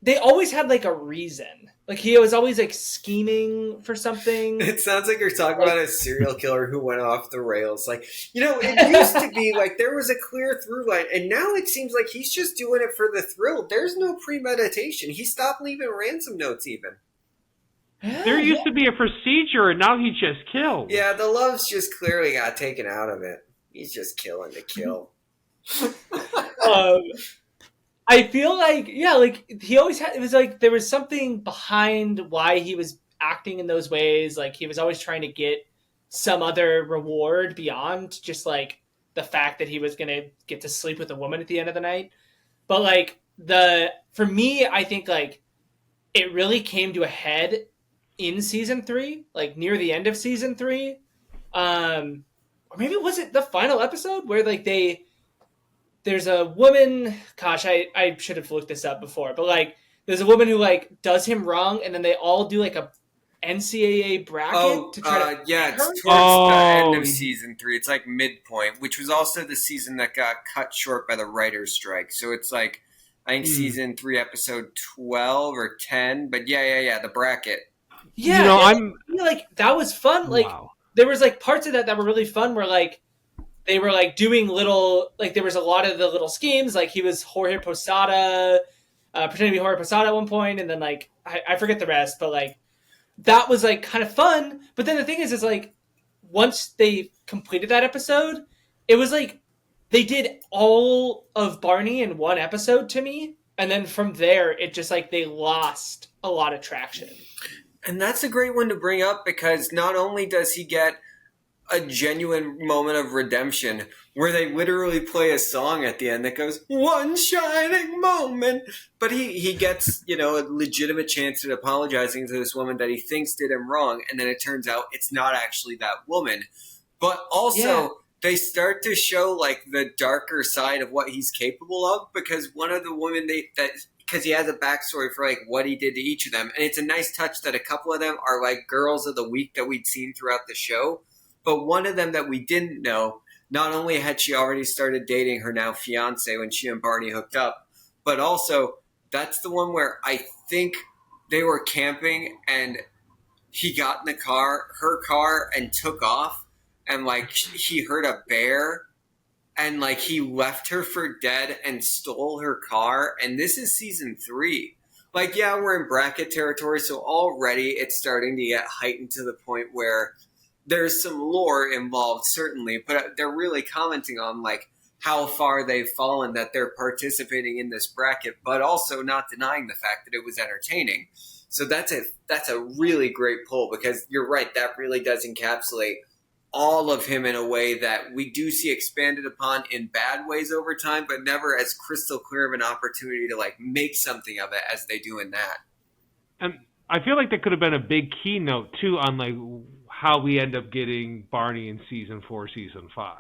they always had like a reason. Like he was always like scheming for something. It sounds like you're talking Like about a serial killer who went off the rails. Like, it used to be like there was a clear through line, and now it seems like he's just doing it for the thrill. There's no premeditation. He stopped leaving ransom notes even. There used to be a procedure, and now he just kills. Yeah, the love's just clearly got taken out of it. He's just killing to kill. um, I feel like like he always had. It was like there was something behind why he was acting in those ways. Like he was always trying to get some other reward beyond just like the fact that he was gonna get to sleep with a woman at the end of the night. But like for me, I think like it really came to a head in season 3, like near the end of season 3. Or maybe was it the final episode where like there's a woman, gosh, I should have looked this up before, but like there's a woman who like does him wrong and then they all do like a NCAA bracket to try to it's her. towards the end of season 3. It's like midpoint, which was also the season that got cut short by the writer's strike. So it's like I think season 3, episode 12 or 10. But yeah, the bracket. Yeah, like that was fun. Like there was like parts of that were really fun. Where like they were like doing little, like there was a lot of the little schemes. Like he was Jorge Posada, pretending to be Jorge Posada at one point, and then like I forget the rest, but like that was like kind of fun. But then the thing is like once they completed that episode, it was like they did all of Barney in one episode to me, and then from there it just like they lost a lot of traction. And that's a great one to bring up because not only does he get a genuine moment of redemption where they literally play a song at the end that goes, "One shining moment," but he gets, a legitimate chance at apologizing to this woman that he thinks did him wrong, and then it turns out it's not actually that woman. But also, they start to show like the darker side of what he's capable of because one of the women because he has a backstory for like what he did to each of them, and it's a nice touch that a couple of them are like girls of the week that we'd seen throughout the show. But one of them that we didn't know, not only had she already started dating her now fiance when she and Barney hooked up, but also that's the one where I think they were camping and he got in her car, and took off, and like he heard a bear, and like he left her for dead and stole her car. And this is season 3. Like, yeah, we're in bracket territory, so already it's starting to get heightened to the point where there's some lore involved, certainly, but they're really commenting on like how far they've fallen that they're participating in this bracket, but also not denying the fact that it was entertaining. So that's a really great pull because you're right, that really does encapsulate all of him in a way that we do see expanded upon in bad ways over time, but never as crystal clear of an opportunity to like make something of it as they do in that. And I feel like that could have been a big keynote too on like how we end up getting Barney in season 4, season 5.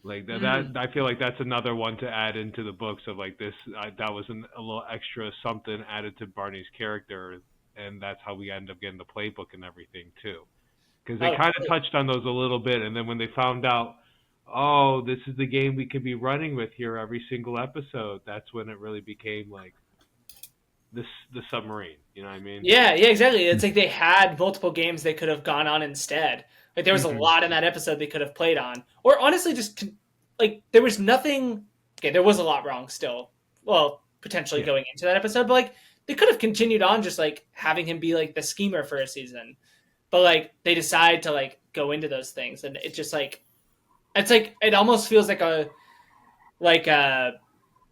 Like that I feel like that's another one to add into the books of like this. That was a little extra something added to Barney's character, and that's how we end up getting the playbook and everything too. Because they kind of touched on those a little bit, and then when they found out, oh, this is the game we could be running with here every single episode, that's when it really became like the submarine. You know what I mean? Yeah, exactly. It's like they had multiple games they could have gone on instead. Like there was a lot in that episode they could have played on, or honestly, just like there was nothing. Okay, there was a lot wrong still. Well, potentially going into that episode, but like they could have continued on just like having him be like the schemer for a season. But like they decide to like go into those things, and it just like it's like it almost feels like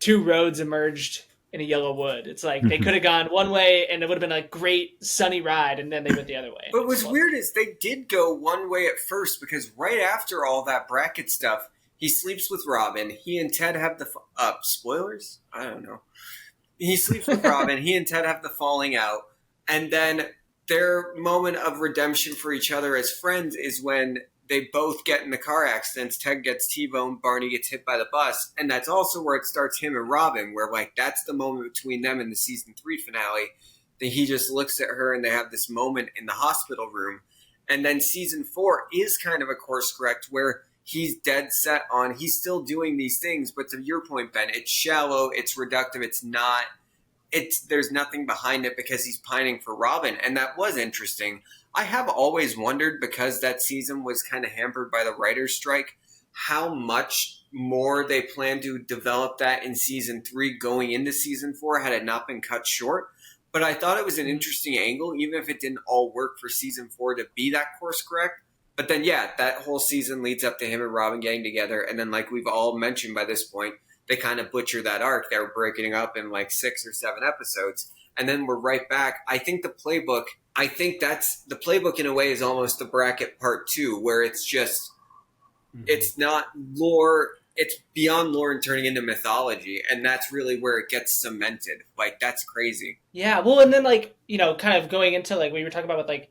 two roads emerged in a yellow wood. It's like they could have gone one way, and it would have been a great sunny ride, and then they went the other way. But what's weird is they did go one way at first because right after all that bracket stuff, he sleeps with Robin. He and Ted have the spoilers. I don't know. he sleeps with Robin. He and Ted have the falling out, and then their moment of redemption for each other as friends is when they both get in the car accidents. Ted gets T-boned, Barney gets hit by the bus, and that's also where it starts him and Robin, where like that's the moment between them in the season 3 finale. That he just looks at her and they have this moment in the hospital room, and then season 4 is kind of a course correct where he's dead set on he's still doing these things, but to your point, Ben, it's shallow, it's reductive, there's nothing behind it because he's pining for Robin, and that was interesting. I have always wondered, because that season was kind of hampered by the writer's strike, how much more they plan to develop that in season 3 going into season 4 had it not been cut short. But I thought it was an interesting angle, even if it didn't all work for season 4 to be that course correct. But then, yeah, that whole season leads up to him and Robin getting together. And then, like we've all mentioned by this point, they kind of butcher that arc. They were breaking it up in like 6 or 7 episodes. And then we're right back. I think the playbook in a way is almost the bracket part 2, where it's just, it's not lore. It's beyond lore and turning into mythology. And that's really where it gets cemented. Like, that's crazy. Yeah. Well, and then like, kind of going into like we were talking about with like,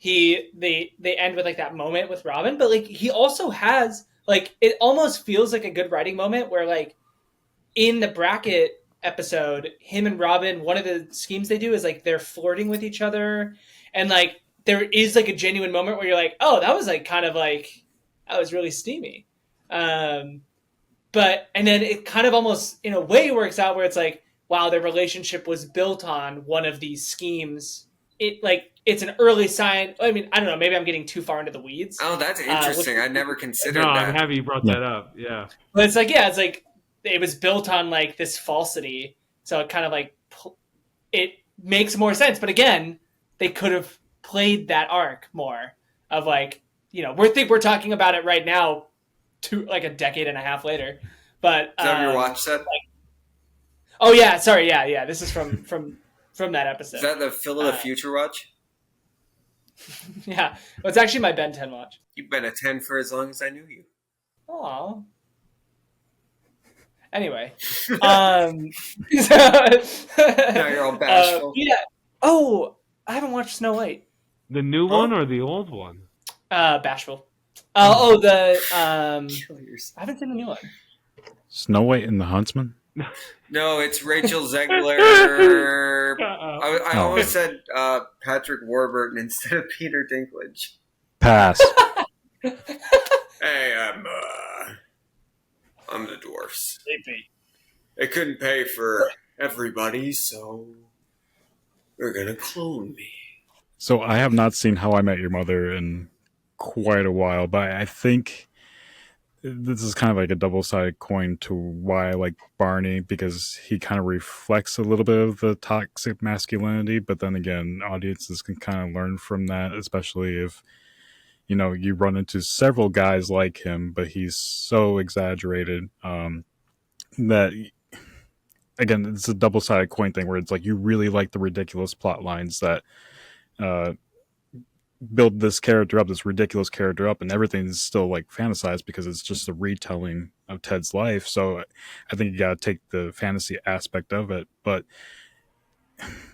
they end with like that moment with Robin, but like he also has like, it almost feels like a good writing moment where like in the bracket episode, him and Robin, one of the schemes they do is like they're flirting with each other, and like there is like a genuine moment where you're like, oh, that was like kind of like, that was really steamy. But and then it kind of almost in a way works out where it's like, wow, their relationship was built on one of these schemes. It's an early sign. I mean, I don't know. Maybe I'm getting too far into the weeds. Oh, that's interesting. I never considered that. I'm happy you brought that up. Yeah. But it's like, it was built on like this falsity. So it kind of like, it makes more sense. But again, they could have played that arc more of like, we're talking about it right now, like a decade and a half later. But is that your watch set? Oh yeah, sorry, yeah. This is from that episode. Is that the Phil of the Future watch? Yeah, well, it's actually my Ben 10 watch. You've been a 10 for as long as I knew you. Aww. Anyway, now you're all bashful. Yeah. Oh, I haven't watched Snow White. The new one or the old one? Bashful. I haven't seen the new one. Snow White and the Huntsman? No, it's Rachel Zegler. I almost said Patrick Warburton instead of Peter Dinklage. Pass. Hey, I'm the dwarfs. They couldn't pay for everybody, so they're gonna clone me. So I have not seen How I Met Your Mother in quite a while, but I think this is kind of like a double-sided coin to why I like Barney, because he kind of reflects a little bit of the toxic masculinity, but then again, audiences can kind of learn from that, especially if you run into several guys like him, but he's so exaggerated that, again, it's a double-sided coin thing where it's like you really like the ridiculous plot lines that build this ridiculous character up, and everything is still like fantasized because it's just a retelling of Ted's life. So I think you got to take the fantasy aspect of it, but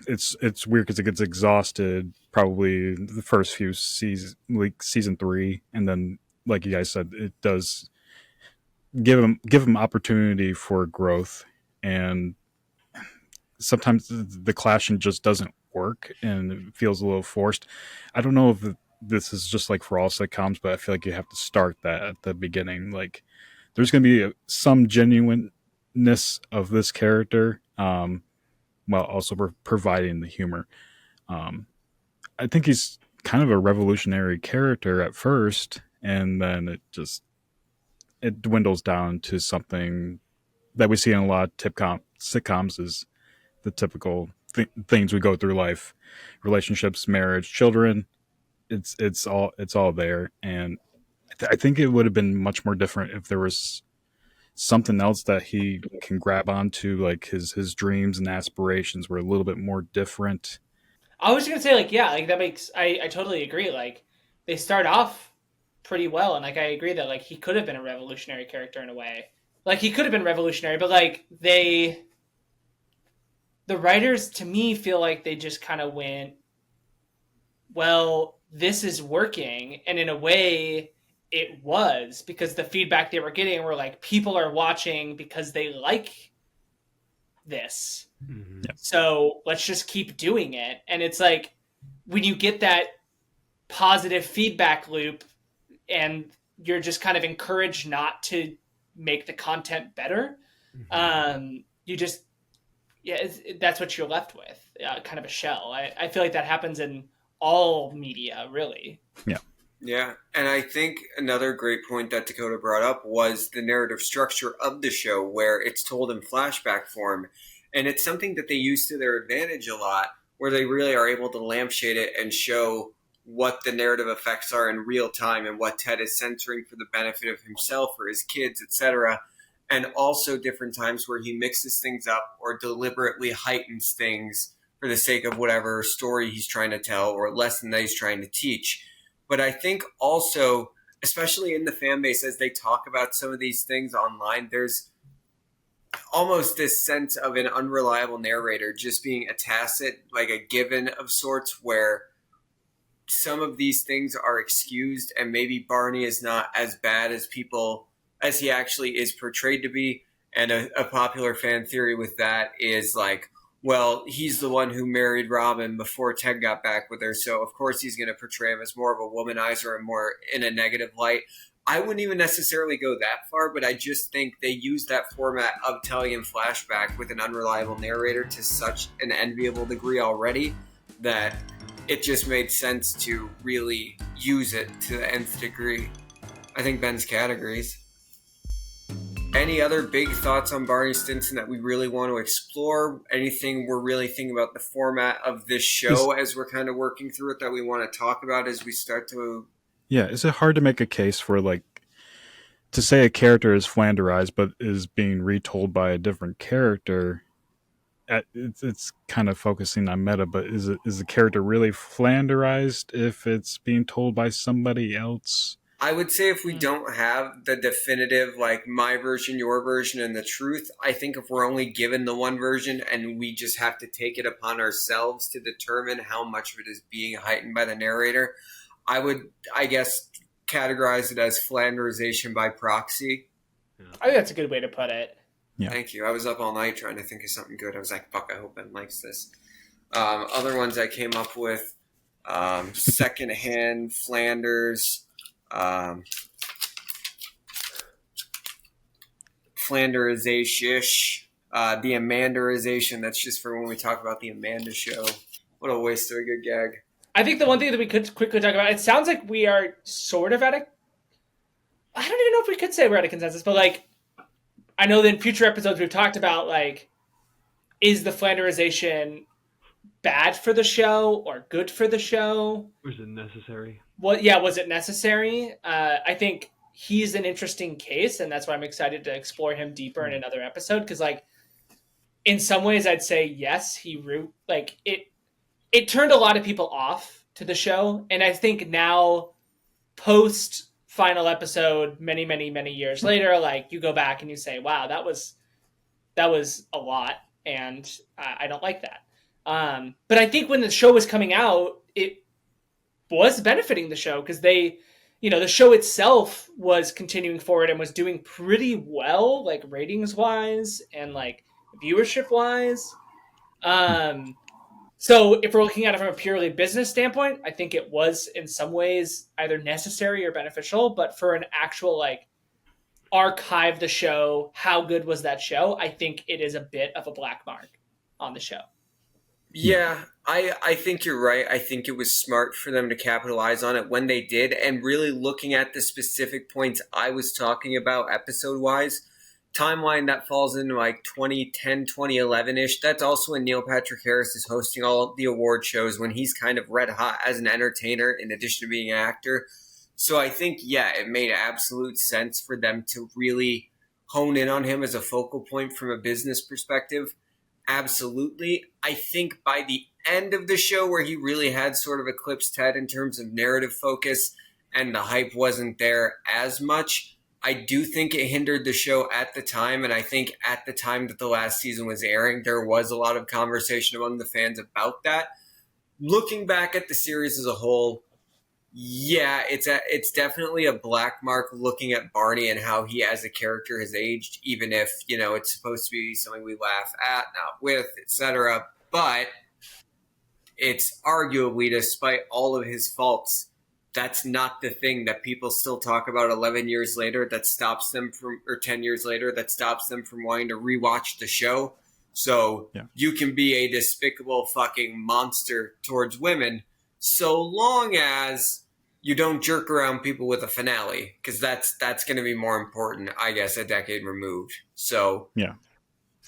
it's weird because it gets exhausted probably the first few seasons, like season 3, and then like you guys said, it does give him opportunity for growth, and sometimes the clashing just doesn't work and it feels a little forced. I don't know if this is just like for all sitcoms, but I feel like you have to start that at the beginning. Like there's going to be some genuineness of this character, while also providing the humor. I think he's kind of a revolutionary character at first, and then it dwindles down to something that we see in a lot of sitcoms is the typical things we go through life, relationships, marriage, children. It's all there, and I think it would have been much more different if there was something else that he can grab onto, like his dreams and aspirations were a little bit more different. I was gonna say, like, yeah, like that makes I totally agree. Like they start off pretty well, and like I agree that like he could have been a revolutionary character in a way. Like he could have been revolutionary, but like the writers, to me, feel like they just kind of went, well, this is working. And in a way, it was, because the feedback they were getting were like, people are watching because they like this. Mm-hmm. Yep. So let's just keep doing it. And it's like, when you get that positive feedback loop and you're just kind of encouraged not to make the content better, you just, that's what you're left with, kind of a shell. I feel like that happens in all media, really. Yeah, and I think another great point that Dakotah brought up was the narrative structure of the show, where it's told in flashback form. And it's something that they use to their advantage a lot, where they really are able to lampshade it and show what the narrative effects are in real time and what Ted is censoring for the benefit of himself or his kids, etc. And also different times where he mixes things up or deliberately heightens things for the sake of whatever story he's trying to tell or lesson that he's trying to teach. But I think also, especially in the fan base, as they talk about some of these things online, there's almost this sense of an unreliable narrator just being a tacit, like a given of sorts, where some of these things are excused and maybe Barney is not as bad as he actually is portrayed to be. And a popular fan theory with that is like, well, he's the one who married Robin before Ted got back with her, so of course he's going to portray him as more of a womanizer and more in a negative light. I wouldn't even necessarily go that far, but I just think they use that format of telling in flashback with an unreliable narrator to such an enviable degree already that it just made sense to really use it to the nth degree. I think Ben's cat agrees. Any other big thoughts on Barney Stinson that we really want to explore? Anything we're really thinking about the format of this show as we're kind of working through it that we want to talk about as we start to... Yeah, is it hard to make a case for, like, to say a character is Flanderized but is being retold by a different character? It's kind of focusing on meta, but is the character really Flanderized if it's being told by somebody else? I would say if we don't have the definitive, like, my version, your version, and the truth, I think if we're only given the one version and we just have to take it upon ourselves to determine how much of it is being heightened by the narrator, I would, I guess, categorize it as Flanderization by proxy. I think that's a good way to put it. Yeah. Thank you. I was up all night trying to think of something good. I was like, fuck, I hope Ben likes this. Other ones I came up with, secondhand Flanders, Flanderization, the Amandarization. That's just for when we talk about the Amanda show. What a waste of a good gag. I think the one thing that we could quickly talk about, it sounds like we are sort of at a... I don't even know if we could say we're at a consensus, but, like, I know that in future episodes we've talked about, like, is the Flanderization bad for the show or good for the show? Was it necessary? Was it necessary? I think he's an interesting case, and that's why I'm excited to explore him deeper in another episode, because, like, in some ways I'd say yes, it turned a lot of people off to the show, and I think now, post final episode, many, many, many years later, like, you go back and you say, wow, that was a lot, and I don't like that. But I think when the show was coming out, it was benefiting the show, because they, the show itself was continuing forward and was doing pretty well, like, ratings wise and, like, viewership wise. So if we're looking at it from a purely business standpoint, I think it was in some ways either necessary or beneficial. But for an actual, like, archive the show, how good was that show? I think it is a bit of a black mark on the show. Yeah, I think you're right. I think it was smart for them to capitalize on it when they did. And really looking at the specific points I was talking about episode-wise, timeline that falls into like 2010, 2011-ish. That's also when Neil Patrick Harris is hosting all the award shows, when he's kind of red hot as an entertainer in addition to being an actor. So I think, yeah, it made absolute sense for them to really hone in on him as a focal point from a business perspective. Absolutely. I think by the end of the show, where he really had sort of eclipsed Ted in terms of narrative focus and the hype wasn't there as much, I do think it hindered the show at the time, and I think at the time that the last season was airing, there was a lot of conversation among the fans about that. Looking back at the series as a whole, yeah, it's definitely a black mark looking at Barney and how he as a character has aged, even if, it's supposed to be something we laugh at, not with, etc. But it's arguably, despite all of his faults, that's not the thing that people still talk about 11 years later that stops them from, or 10 years later, that stops them from wanting to rewatch the show. So you can be a despicable fucking monster towards women so long as you don't jerk around people with a finale, because that's going to be more important, I guess, a decade removed. So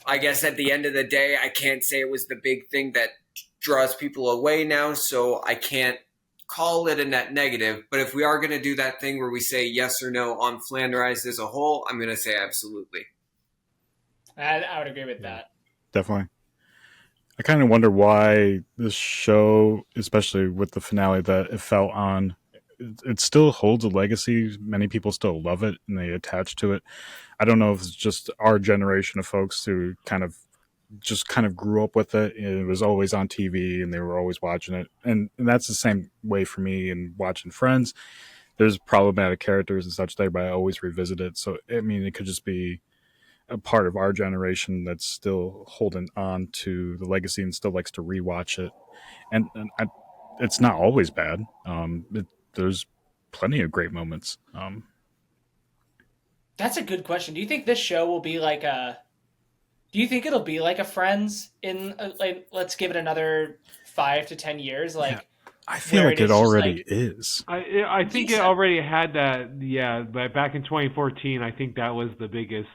I guess at the end of the day, I can't say it was the big thing that draws people away now, so I can't call it a net negative. But if we are going to do that thing where we say yes or no on Flanderized as a whole, I'm going to say absolutely. I would agree with that. Definitely. I kind of wonder why this show, especially with the finale that it fell on, it still holds a legacy. Many people still love it and they attach to it. I don't know if it's just our generation of folks who kind of grew up with it. It was always on TV and they were always watching it. And that's the same way for me in watching Friends. There's problematic characters and such there, but I always revisit it. So, I mean, it could just be a part of our generation that's still holding on to the legacy and still likes to rewatch it. And it's not always bad. There's plenty of great moments. That's a good question. Do you think this show will be like a? Do you think it'll be like a Friends in let's give it another 5 to 10 years? I feel like it already is. I think it already had that. Yeah, but back in 2014, I think that was the biggest.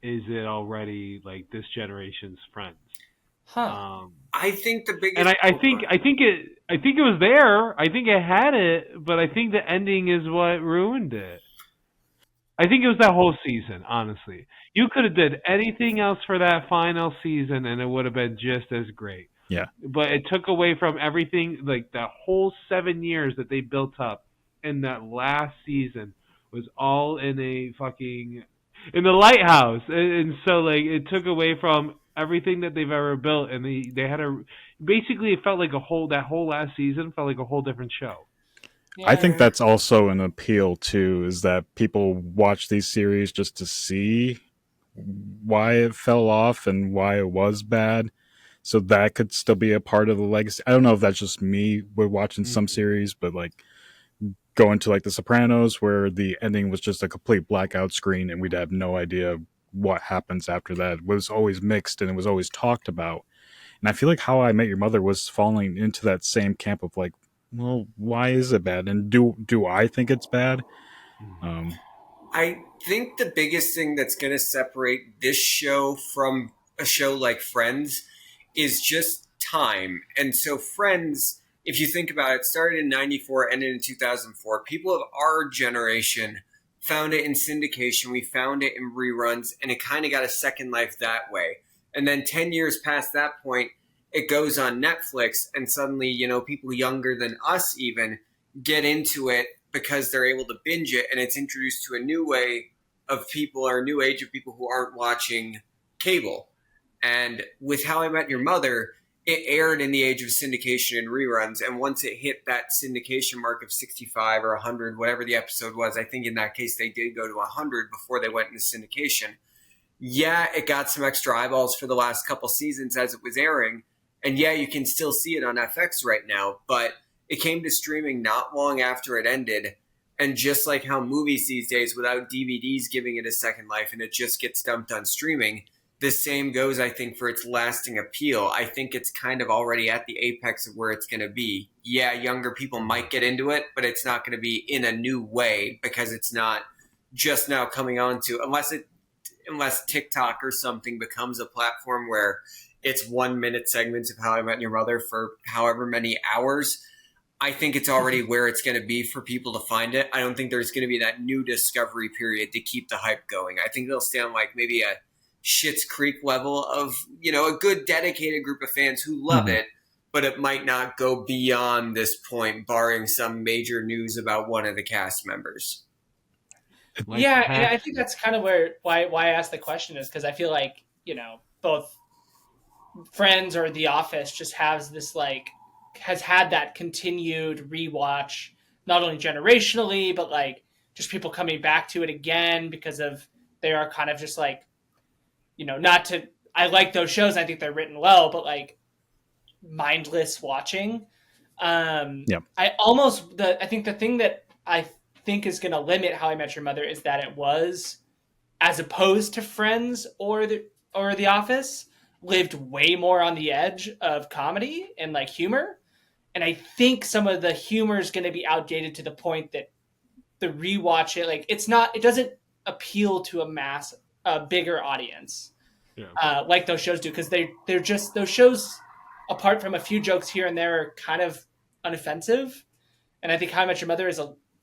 Is it already this generation's Friends? Huh. I think the biggest, and I think it was there. I think it had it, but I think the ending is what ruined it. I think it was that whole season. Honestly, you could have did anything else for that final season, and it would have been just as great. Yeah. But it took away from everything, that whole 7 years that they built up, and that last season was all in a fucking in the lighthouse, and so it took away from everything that they've ever built, and they had basically it felt like that whole last season felt like a whole different show. Yeah. I think that's also an appeal too, is that people watch these series just to see why it fell off and why it was bad. So that could still be a part of the legacy. I don't know if that's just me with watching some series, but going to The Sopranos, where the ending was just a complete blackout screen and we'd have no idea what happens after that. It was always mixed and it was always talked about. And I feel like How I Met Your Mother was falling into that same camp of well, why is it bad? And do I think it's bad? I think the biggest thing that's going to separate this show from a show like Friends is just time. And so Friends, if you think about it, started in 94, ended in 2004. People of our generation found it in syndication. We found it in reruns, and it kind of got a second life that way. And then 10 years past that point, it goes on Netflix, and suddenly, people younger than us even get into it because they're able to binge it, and it's introduced to a new way of people, or a new age of people who aren't watching cable. And with How I Met Your Mother, it aired in the age of syndication and reruns, and once it hit that syndication mark of 65 or 100, whatever the episode was, I think in that case they did go to 100 before they went into syndication. Yeah, it got some extra eyeballs for the last couple seasons as it was airing, and yeah, you can still see it on FX right now, but it came to streaming not long after it ended, and just like how movies these days, without DVDs giving it a second life and it just gets dumped on streaming, the same goes, I think, for its lasting appeal. I think it's kind of already at the apex of where it's going to be. Yeah, younger people might get into it, but it's not going to be in a new way because it's not just now coming on to, unless TikTok or something becomes a platform where it's 1 minute segments of How I Met Your Mother for however many hours. I think it's already where it's going to be for people to find it. I don't think there's going to be that new discovery period to keep the hype going. I think they'll stay on maybe a Schitt's Creek level of, a good dedicated group of fans who love it, but it might not go beyond this point, barring some major news about one of the cast members. Like Yeah, and past. I think that's kind of why I asked the question is because I feel like both Friends or The Office just has had that continued rewatch, not only generationally but like just people coming back to it again because of they are kind of just like not to I like those shows. I think they're written well, but like mindless watching. Yeah. I think the thing that I think is going to limit How I Met Your Mother is that it was, as opposed to Friends or The Office, lived way more on the edge of comedy and like humor. And I think some of the humor is going to be outdated to the point that the rewatch it like it doesn't appeal to a bigger audience Yeah. like those shows do because they're just those shows apart from a few jokes here and there are kind of unoffensive. And I think How I Met Your Mother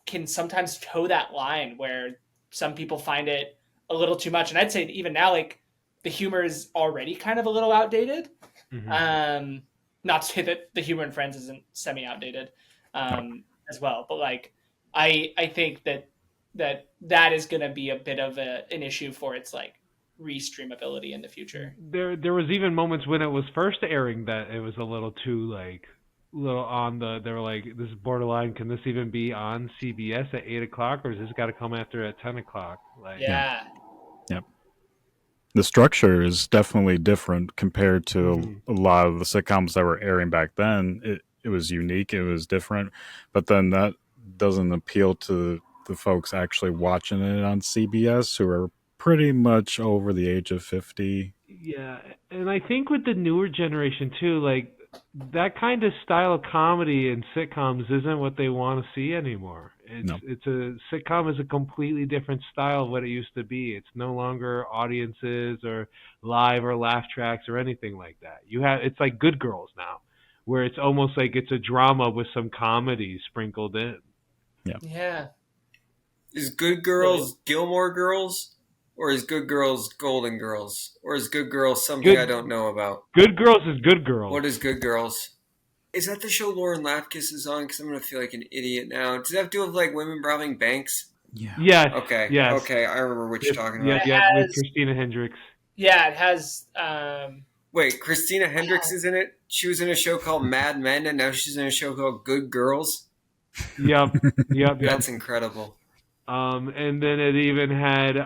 can sometimes toe that line where some people find it a little too much. And I'd say even now, like the humor is already kind of a little outdated. Hmm. Um, Not to say that the humor in Friends isn't semi outdated No. as well, but like I think that is going to be a bit of an issue for its like restreamability in the future. There was even moments when it was first airing that it was a little too like little on the. They were like, this is borderline. Can this even be on CBS at 8 o'clock, or has this got to come after at 10 o'clock? Like, Yeah. Yep. The structure is definitely different compared to mhm. a lot of the sitcoms that were airing back then. It was unique, it was different, but then that doesn't appeal to the folks actually watching it on CBS who are pretty much over the age of 50. Yeah, and I think with the newer generation too, like that kind of style of comedy in sitcoms isn't what they want to see anymore. No. It's a sitcom is a completely different style of what it used to be. It's no longer audiences or live or laugh tracks or anything like that. It's like Good Girls now, where it's almost like it's a drama with some comedy sprinkled in. Yeah. Yeah. Is Good Girls Gilmore Girls? Or is Good Girls Golden Girls? Or is Good Girls something I Good don't know about? Good Girls is Good Girls. What is Good Girls? Is that the show Lauren Lapkus is on? Because I'm going to feel like an idiot now. Does that have to do with like women robbing banks? Yeah. Yes, Okay, yes. okay, I remember what you're talking And Yep, about. it yep, with has Christina Hendricks. Yeah, it has Wait, Christina Hendricks is in it? She was in a show called Mad Men, and now she's in a show called Good Girls? Yep, yep, yep. That's incredible. And then it even had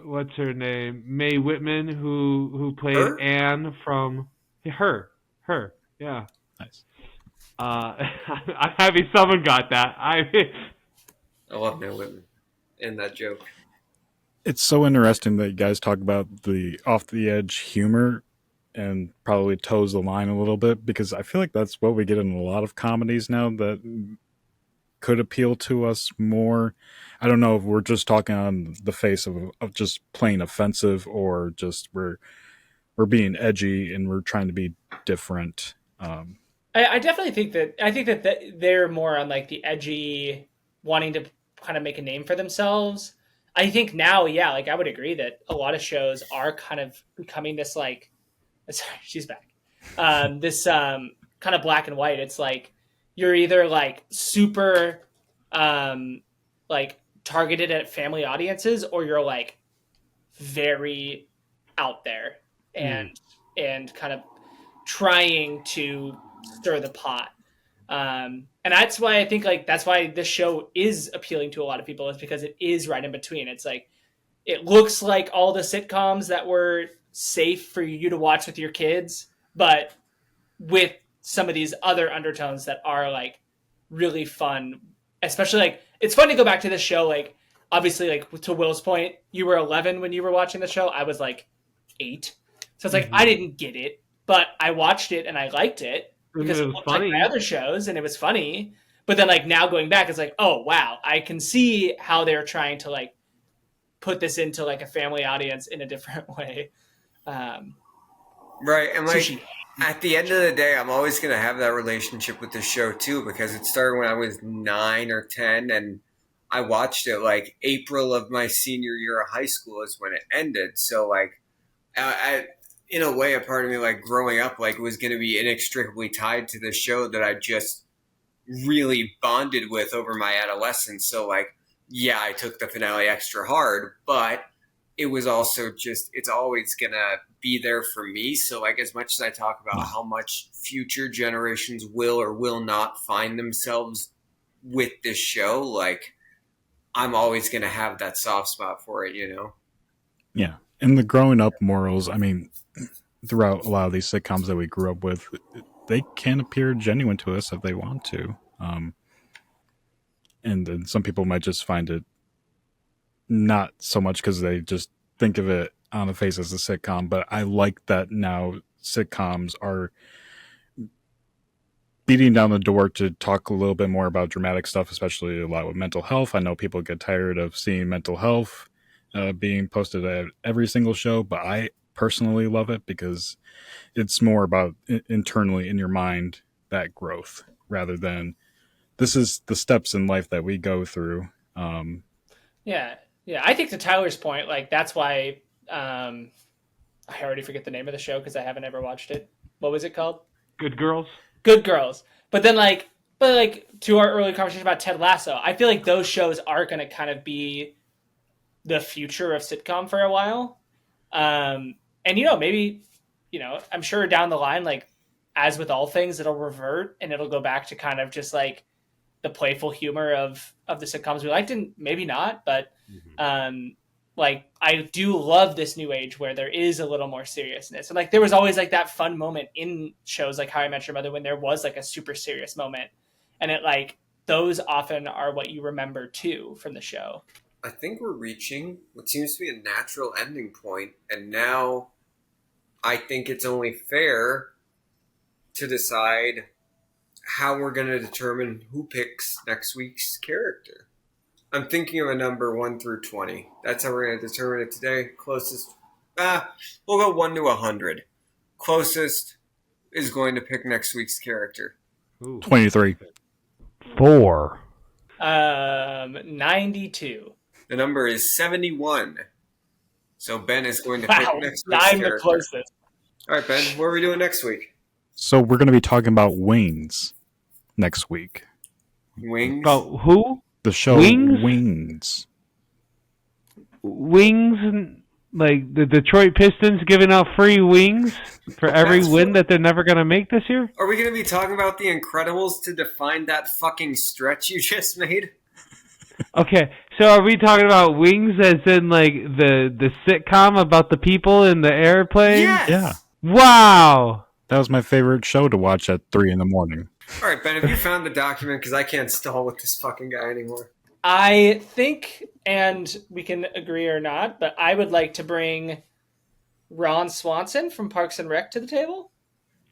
what's her name, Mae Whitman, who played Her? Anne from her, yeah. Nice. I'm happy someone got that. I love Mae Whitman in that joke. It's so interesting that you guys talk about the off the edge humor and probably toes the line a little bit because I feel like that's what we get in a lot of comedies now that could appeal to us more. I don't know if we're just talking on the face of just plain offensive or just we're being edgy and we're trying to be different. I definitely think that they're more on like the edgy, wanting to kind of make a name for themselves. I think now, yeah, like I would agree that a lot of shows are kind of becoming this like, sorry, she's back. This kind of black and white. It's like you're either like super, um, like targeted at family audiences, or you're like very out there Mm. and kind of trying to stir the pot. And that's why I think like that's why this show is appealing to a lot of people is because it is right in between. It's like it looks like all the sitcoms that were safe for you to watch with your kids, but with some of these other undertones that are like really fun. Especially like it's fun to go back to this show. Like obviously, like to Will's point, you were 11 when you were watching the show. I was like 8, so it's like I Mhm. didn't get it, but I watched it and I liked it And because it it was looked like my funny. other shows and it was funny. But then like now going back, it's like oh wow, I can see how they're trying to like put this into like a family audience in a different way. Um, Right, and so like she at the end of the day, I'm always going to have that relationship with the show too because it started when I was 9 or 10 and I watched it like April of my senior year of high school is when it ended. So like in a way, a part of me like growing up like was going to be inextricably tied to the show that I just really bonded with over my adolescence. So like yeah, I took the finale extra hard, but it was also just, it's always going to be there for me. So, like, as much as I talk about how much future generations will or will not find themselves with this show, like, I'm always going to have that soft spot for it, you know? Yeah. And the growing up morals, I mean, throughout a lot of these sitcoms that we grew up with, they can appear genuine to us if they want to. And then some people might just find it not so much because they just think of it on the face as a sitcom. But I like that now sitcoms are beating down the door to talk a little bit more about dramatic stuff, especially a lot with mental health. I know people get tired of seeing mental health being posted at every single show, but I personally love it because it's more about internally in your mind that growth rather than this is the steps in life that we go through. Yeah, yeah. I think to Tyler's point, like that's why I already forget the name of the show because I haven't ever watched it. What was it called? Good Girls. Good Girls. But then like to our early conversation about Ted Lasso, I feel like those shows are going to kind of be the future of sitcom for a while. And maybe I'm sure down the line, like as with all things, it'll revert and it'll go back to kind of just like the playful humor of the sitcoms we liked, and maybe not, but like I do love this new age where there is a little more seriousness. And like there was always like that fun moment in shows like How I Met Your Mother when there was like a super serious moment. And it like those often are what you remember too from the show. I think we're reaching what seems to be a natural ending point, and now I think it's only fair to decide how we're going to determine who picks next week's character. I'm thinking of a number 1 through 20. That's how we're going to determine it today. Closest, we'll go 1 to 100. Closest is going to pick next week's character. Ooh. 23. 4. 92. The number is 71. So Ben is going to Wow, pick next week's I'm character. the closest. All right, Ben, what are we doing next week? So we're going to be talking about Wings next week. Wings? About who? The show Wings? Wings, like the Detroit Pistons giving out free wings for every win that they're never going to make this year? Are we going to be talking about The Incredibles to define that fucking stretch you just made? Okay, so are we talking about Wings as in like the sitcom about the people in the airplane? Yes! Yeah. Wow! That was my favorite show to watch at 3 a.m. All right, Ben, have you found the document? Because I can't stall with this fucking guy anymore. I think, and we can agree or not, but I would like to bring Ron Swanson from Parks and Rec to the table.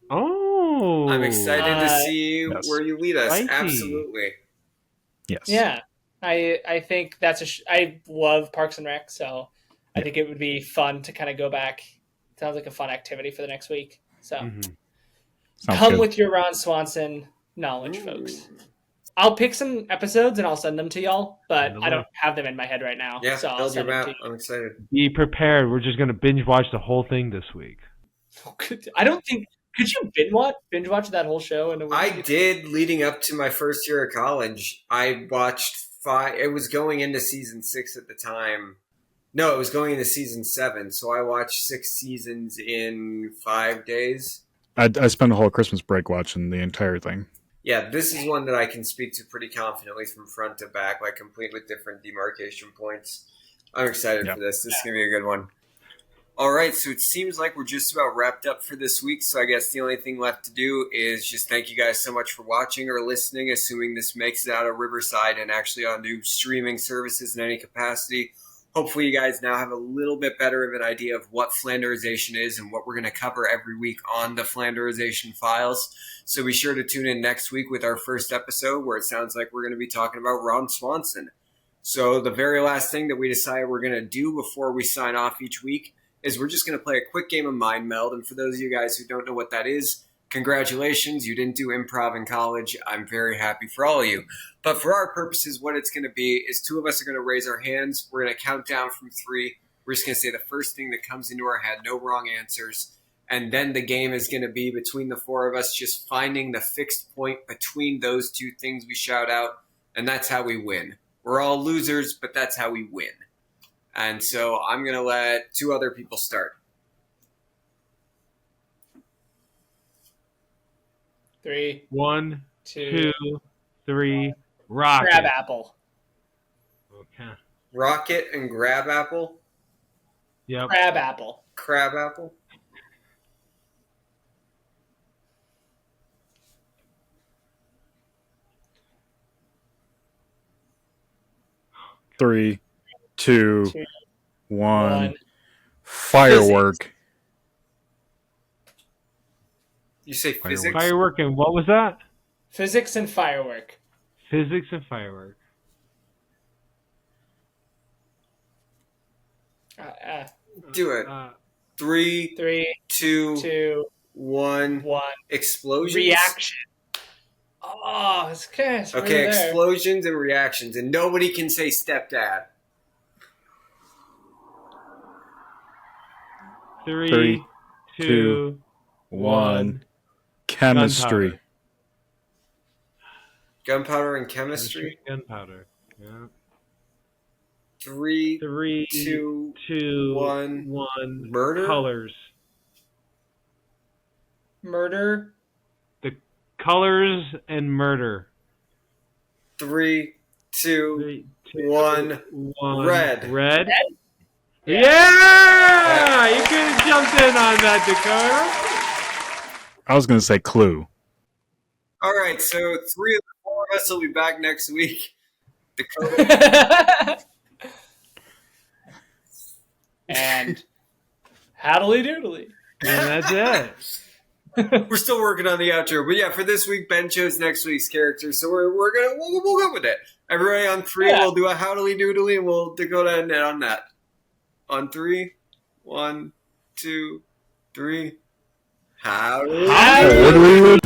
Oh! I'm excited to see where you lead us. Spicy. Absolutely. Yes. Yeah. I think that's I love Parks and Rec, so I think it would be fun to kind of go back. Sounds like a fun activity for the next week. So come good. with your Ron Swanson knowledge, folks. I'll pick some episodes and I'll send them to y'all, but I don't have them in my head right now. Yeah, so I'll build your send them map. to you. I'm excited. Be prepared. We're just going to binge watch the whole thing this week. I don't think. Could you binge watch that whole show in a week? I did leading up to my first year of college. I watched 5. It was going into season 6 at the time. No, it was going into season 7. So I watched 6 seasons in 5 days. I spent a whole Christmas break watching the entire thing. Yeah, this is one that I can speak to pretty confidently from front to back, like complete with different demarcation points. I'm excited for this. This is going to be a good one. All right, so it seems like we're just about wrapped up for this week, so I guess the only thing left to do is just thank you guys so much for watching or listening, assuming this makes it out of Riverside and actually onto streaming services in any capacity. Hopefully you guys now have a little bit better of an idea of what Flanderization is and what we're going to cover every week on the Flanderization Files. So be sure to tune in next week with our first episode where it sounds like we're going to be talking about Ron Swanson. So the very last thing that we decided we're going to do before we sign off each week is we're just going to play a quick game of Mind Meld. And for those of you guys who don't know what that is, congratulations, you didn't do improv in college. I'm very happy for all of you. But for our purposes, what it's going to be is 2 of us are going to raise our hands. We're going to count down from 3. We're just going to say the first thing that comes into our head, no wrong answers. And then the game is going to be between the 4 of us, just finding the fixed point between those 2 things we shout out. And that's how we win. We're all losers, but that's how we win. And so I'm going to let 2 other people start. 3, 1, 2, 2, 3. Rocket. Crab apple. Okay. Rocket and grab apple. Yep. Crab apple. Crab apple. Three, two, 2, 1. 1. Firework. You say Firework. physics? Firework and what was that? Physics and firework. Physics and firework. Do it. 3, 3, 2, 2, 1. 1. Explosions. Reaction. Oh, it's okay. It's Okay, right there. explosions and reactions, and nobody can say stepdad. 3, 2, 1. Chemistry. Gunpowder and chemistry. Gunpowder. Yeah. 3, 3, 2, 2, 1. 1. Murder. Colors. Murder. The colors and murder. 3, 2, 3, 2, 1. 1. Red. Red. Yeah. Yeah! You could have jumped in on that, Dakotah. I was going to say Clue. All right, so 3 of the 4 of us will be back next week. Dakotah. And Haddly Doodly. And that's it. We're still working on the outro, but yeah, for this week, Ben chose next week's character, so we'll go with it. Everybody on 3, Yeah. we'll do a howdly doodly, and we'll Dakotah end it on that. On 3, 1, 2, 3. Howdly. Howdly. What do we